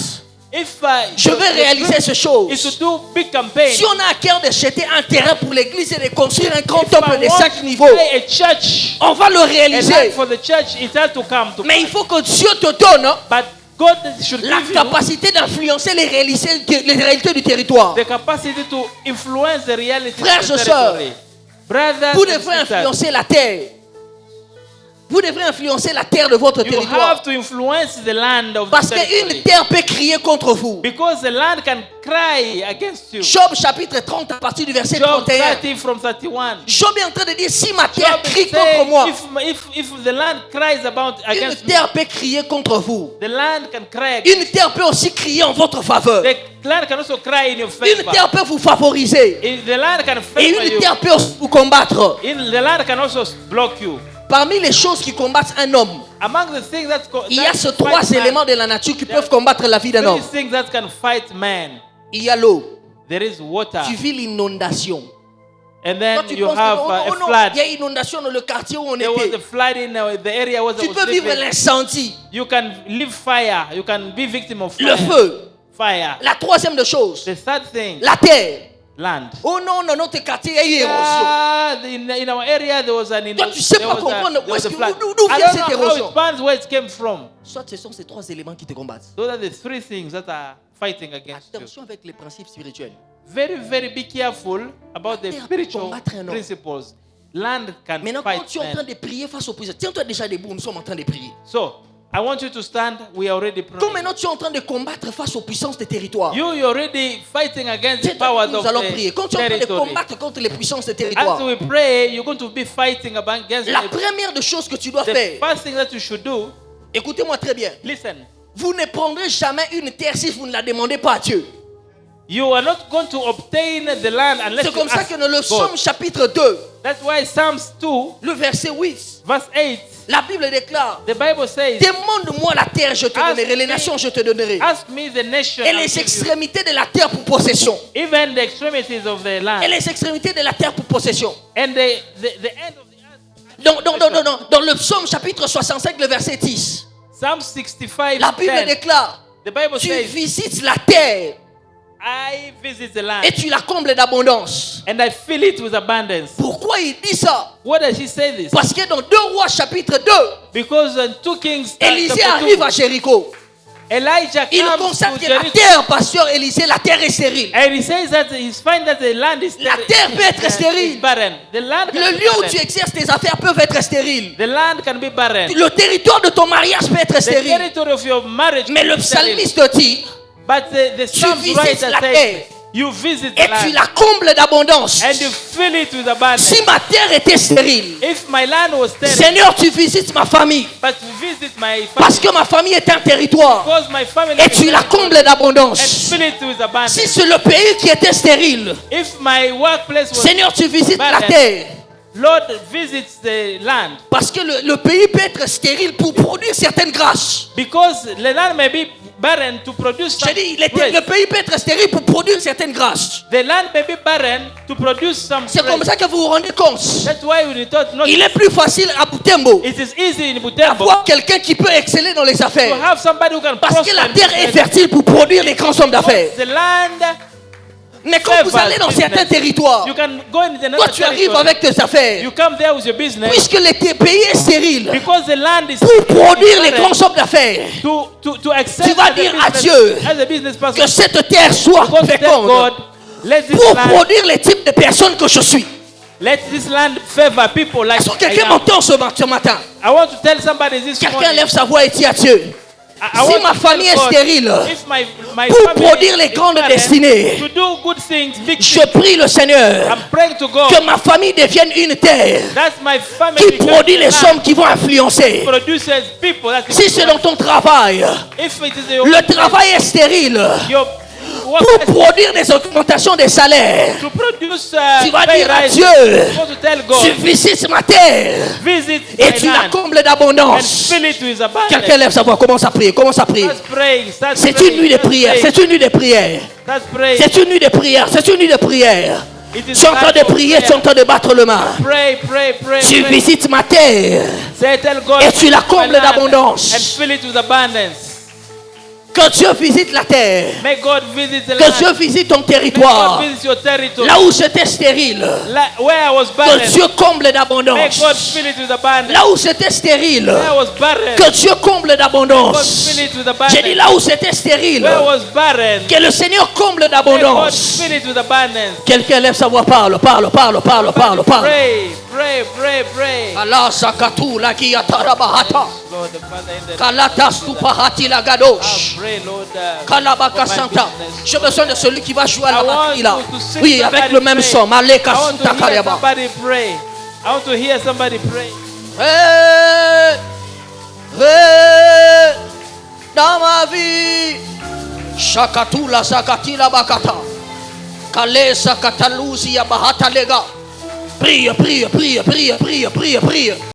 Je veux réaliser ces choses. Is to do big campaigns. si on a à cœur d'acheter un terrain pour l'église et de construire un grand If I temple de want 5 to niveaux, buy a church, on va le a réaliser. land for the church, it has to come to Mais il faut que Dieu te donne But God should la give you capacité d'influencer les réalités du territoire. the capacity to influence the reality Frères of the et sœurs, territory. Brothers Vous and devrez sisters, influencer la terre. Vous devrez influencer la terre de votre you territoire. have to influence the land of Parce the qu'une territory. terre peut crier contre vous. Because the land can cry against you. Job chapitre 30 à partir du verset Job 31. 30 from 31. Job est en train de dire, si ma terre Job crie is contre moi, saying, if the land cries une against me, terre peut crier contre vous. the land can cry against Une terre peut aussi crier en votre faveur. The land can also cry in your Une favor. terre peut vous favoriser. The land can Et favor une you. terre peut aussi vous combattre. The land can also block you. Parmi les choses qui combattent un homme, Among the things that il y a ces trois fight man, éléments de la nature qui peuvent combattre la vie d'un three homme. things that can fight man. Il y a l'eau. There is water, Tu vis l'inondation. and Quand then tu you penses have que, a oh non, flood. il y a inondation dans le quartier où on There was était. a flood in the area where I Tu was peux vivre living. l'incendie, You can live fire. You can be victim of le fire. feu. Fire. La troisième de choses, The third thing, la terre. land. Oh non, dans notre quartier, il y a eu érosion. In our area, there was an Toi, tu sais pas comprendre où est-ce que- d'où I vient don't cette know how érosion. it finds where it came from. Soit ce sont ces trois éléments qui te combattent. Those are the three things that are fighting against you. Attention avec les principes spirituels. Very, very be careful about the terre peut spiritual combattre un homme. principles. Land can Maintenant, quand fight tu es en train man. de prier face aux prisonniers, tiens-toi déjà debout, nous sommes en train de prier. So, I want you to stand. We are already Quand praying. maintenant tu es en train de combattre face aux puissances des territoires, You're already fighting against the tiens-toi powers debout, of nous allons prier. Quand the tu es en train de territory. combattre contre les puissances des As territoires, we pray, you're going to be fighting against la the première des choses que tu dois The faire, first thing that you should do, écoutez-moi très bien, listen, vous ne prendrez jamais une terre si vous ne la demandez pas à Dieu. you are not going to obtain the land unless C'est you comme ça ask que dans le God. psaume chapitre 2, That's why Psalms 2, le verset 8, verse 8, la Bible déclare, the Bible says, demande-moi la terre, je te Ask donnerai, les me- nations, je te donnerai. ask me the nation, Et I'll les give you. extrémités de la terre pour possession. Even the extremities of the Et land, les extrémités de la terre pour possession. and the end of the earth. Dans le psaume chapitre 65, le verset 10, Psalm 65, la Bible 10, déclare, the Bible tu says, visites la terre I visit the et land tu la combles d'abondance. and I fill it with abundance. Pourquoi il dit ça? What does he say this? Parce que dans 2 Rois chapitre 2, Because in 2 Kings Élisée chapter arrive 2, à Jéricho. Elijah Il comes constate to que la Jericho. terre, pasteur Élisée, la terre est stérile. And he says that he finds that the land is La terre peut être stérile. is barren. The land can Le be lieu où barren. tu exerces tes affaires peut être stérile. The land can be barren. Le territoire de ton mariage peut être The stérile. territory of your marriage Mais can le be barren. psalmiste dit, But the tu Psalms visites writer la says, terre You visit the et tu land la combles d'abondance. and you fill it with abundance. Si ma terre était stérile, If my land was sterile, Seigneur, tu visites ma famille. but you visit my family, Parce que ma famille est un territoire. because my family Et is tu la sterile, combles and d'abondance. fill it with abundance. Si c'est le pays qui était stérile, If my workplace was Seigneur, tu visites la barren, terre. Lord visits the land, Parce que le pays peut être stérile pour produire certaines grâces. because the land may be barren to produce some J'ai dit, grace. le pays peut être stérile pour produire certaines grâces. The land may be barren to produce some C'est comme grace. ça que vous vous rendez compte. That's why we thought not. Il est plus facile à Butembo It is easy in Butembo d'avoir quelqu'un qui peut exceller dans les to affaires. have somebody who can Parce que la prosper terre est business. fertile pour produire les grands hommes d'affaires. The land, Mais quand vous allez dans certains territoires, you can go in the toi tu arrives avec tes affaires. You come there with your business Puisque le pays est stérile, because the land is pour produire les barren. grands hommes d'affaires, To excel Tu vas as a dire à business- Dieu as a business person. que cette terre soit Go to tell féconde God, let this pour land, produire les types de personnes que je suis. let this land favor people like Est-ce que I quelqu'un am. m'entend ce matin? I want to tell somebody this Quelqu'un morning. lève sa voix et dit à Dieu. I Si want ma to famille tell est God, stérile, if my pour family produire les is grandes barren, destinées, to do good things, big je things, prie le Seigneur I'm praying to God que ma famille devienne une terre that my family qui becomes produit a les land hommes qui vont influencer. produces people that Si c'est dans ton travail, if it is your le travail est stérile your pour work produire des augmentations des salaires. to produce Tu vas pay dire à rises, Dieu, you want to tell God, tu visites ma terre visit et my tu la land combles and d'abondance. fill it with abundance. Quelqu'un lève sa voix, commence à prier, commence à prier. Start praying, start C'est praying, une nuit de start prière, praying, c'est une nuit de prière. start praying. C'est une nuit de prière, c'est une nuit de prière. It is Tu es en train de time for prier, tu es en prayer. train de battre le main. Pray, pray, pray, Tu pray. visites ma terre. Say, tell God, Et tu la visit my combles land d'abondance. and fill it with abundance. Que Dieu visite la terre. May God visit the Que land. Dieu visite ton May God territoire. visit your territory. Là où c'était stérile. Where I was barren, Que Dieu comble may d'abondance. God fill it with abundance. Là où c'était stérile. Where I was barren, Que Dieu comble God d'abondance. fill it with J'ai dit abundance. là où c'était stérile. Where I was barren, Que le Seigneur comble may God d'abondance. fill it with abundance. Quelqu'un lève sa voix, parle. Pray, pray, pray, pray. Allah sakatu la kiyatarabahata. Lord, the Father, in the Kalata stupahati la gadosh. pray, Lord, Kalabaka for my Santa. business. J'ai besoin de celui qui va jouer à la I want batterie là. to see Oui, avec somebody le même pray. son. Maleka I want to Santa hear Kariaba. somebody pray. I want to hear somebody pray. Dans ma vie. Shakatula Sakatila Bakata. Kale Sakatalusi ya Bahata Lega. Prie, prie, prie, prie, prie, prie, prie.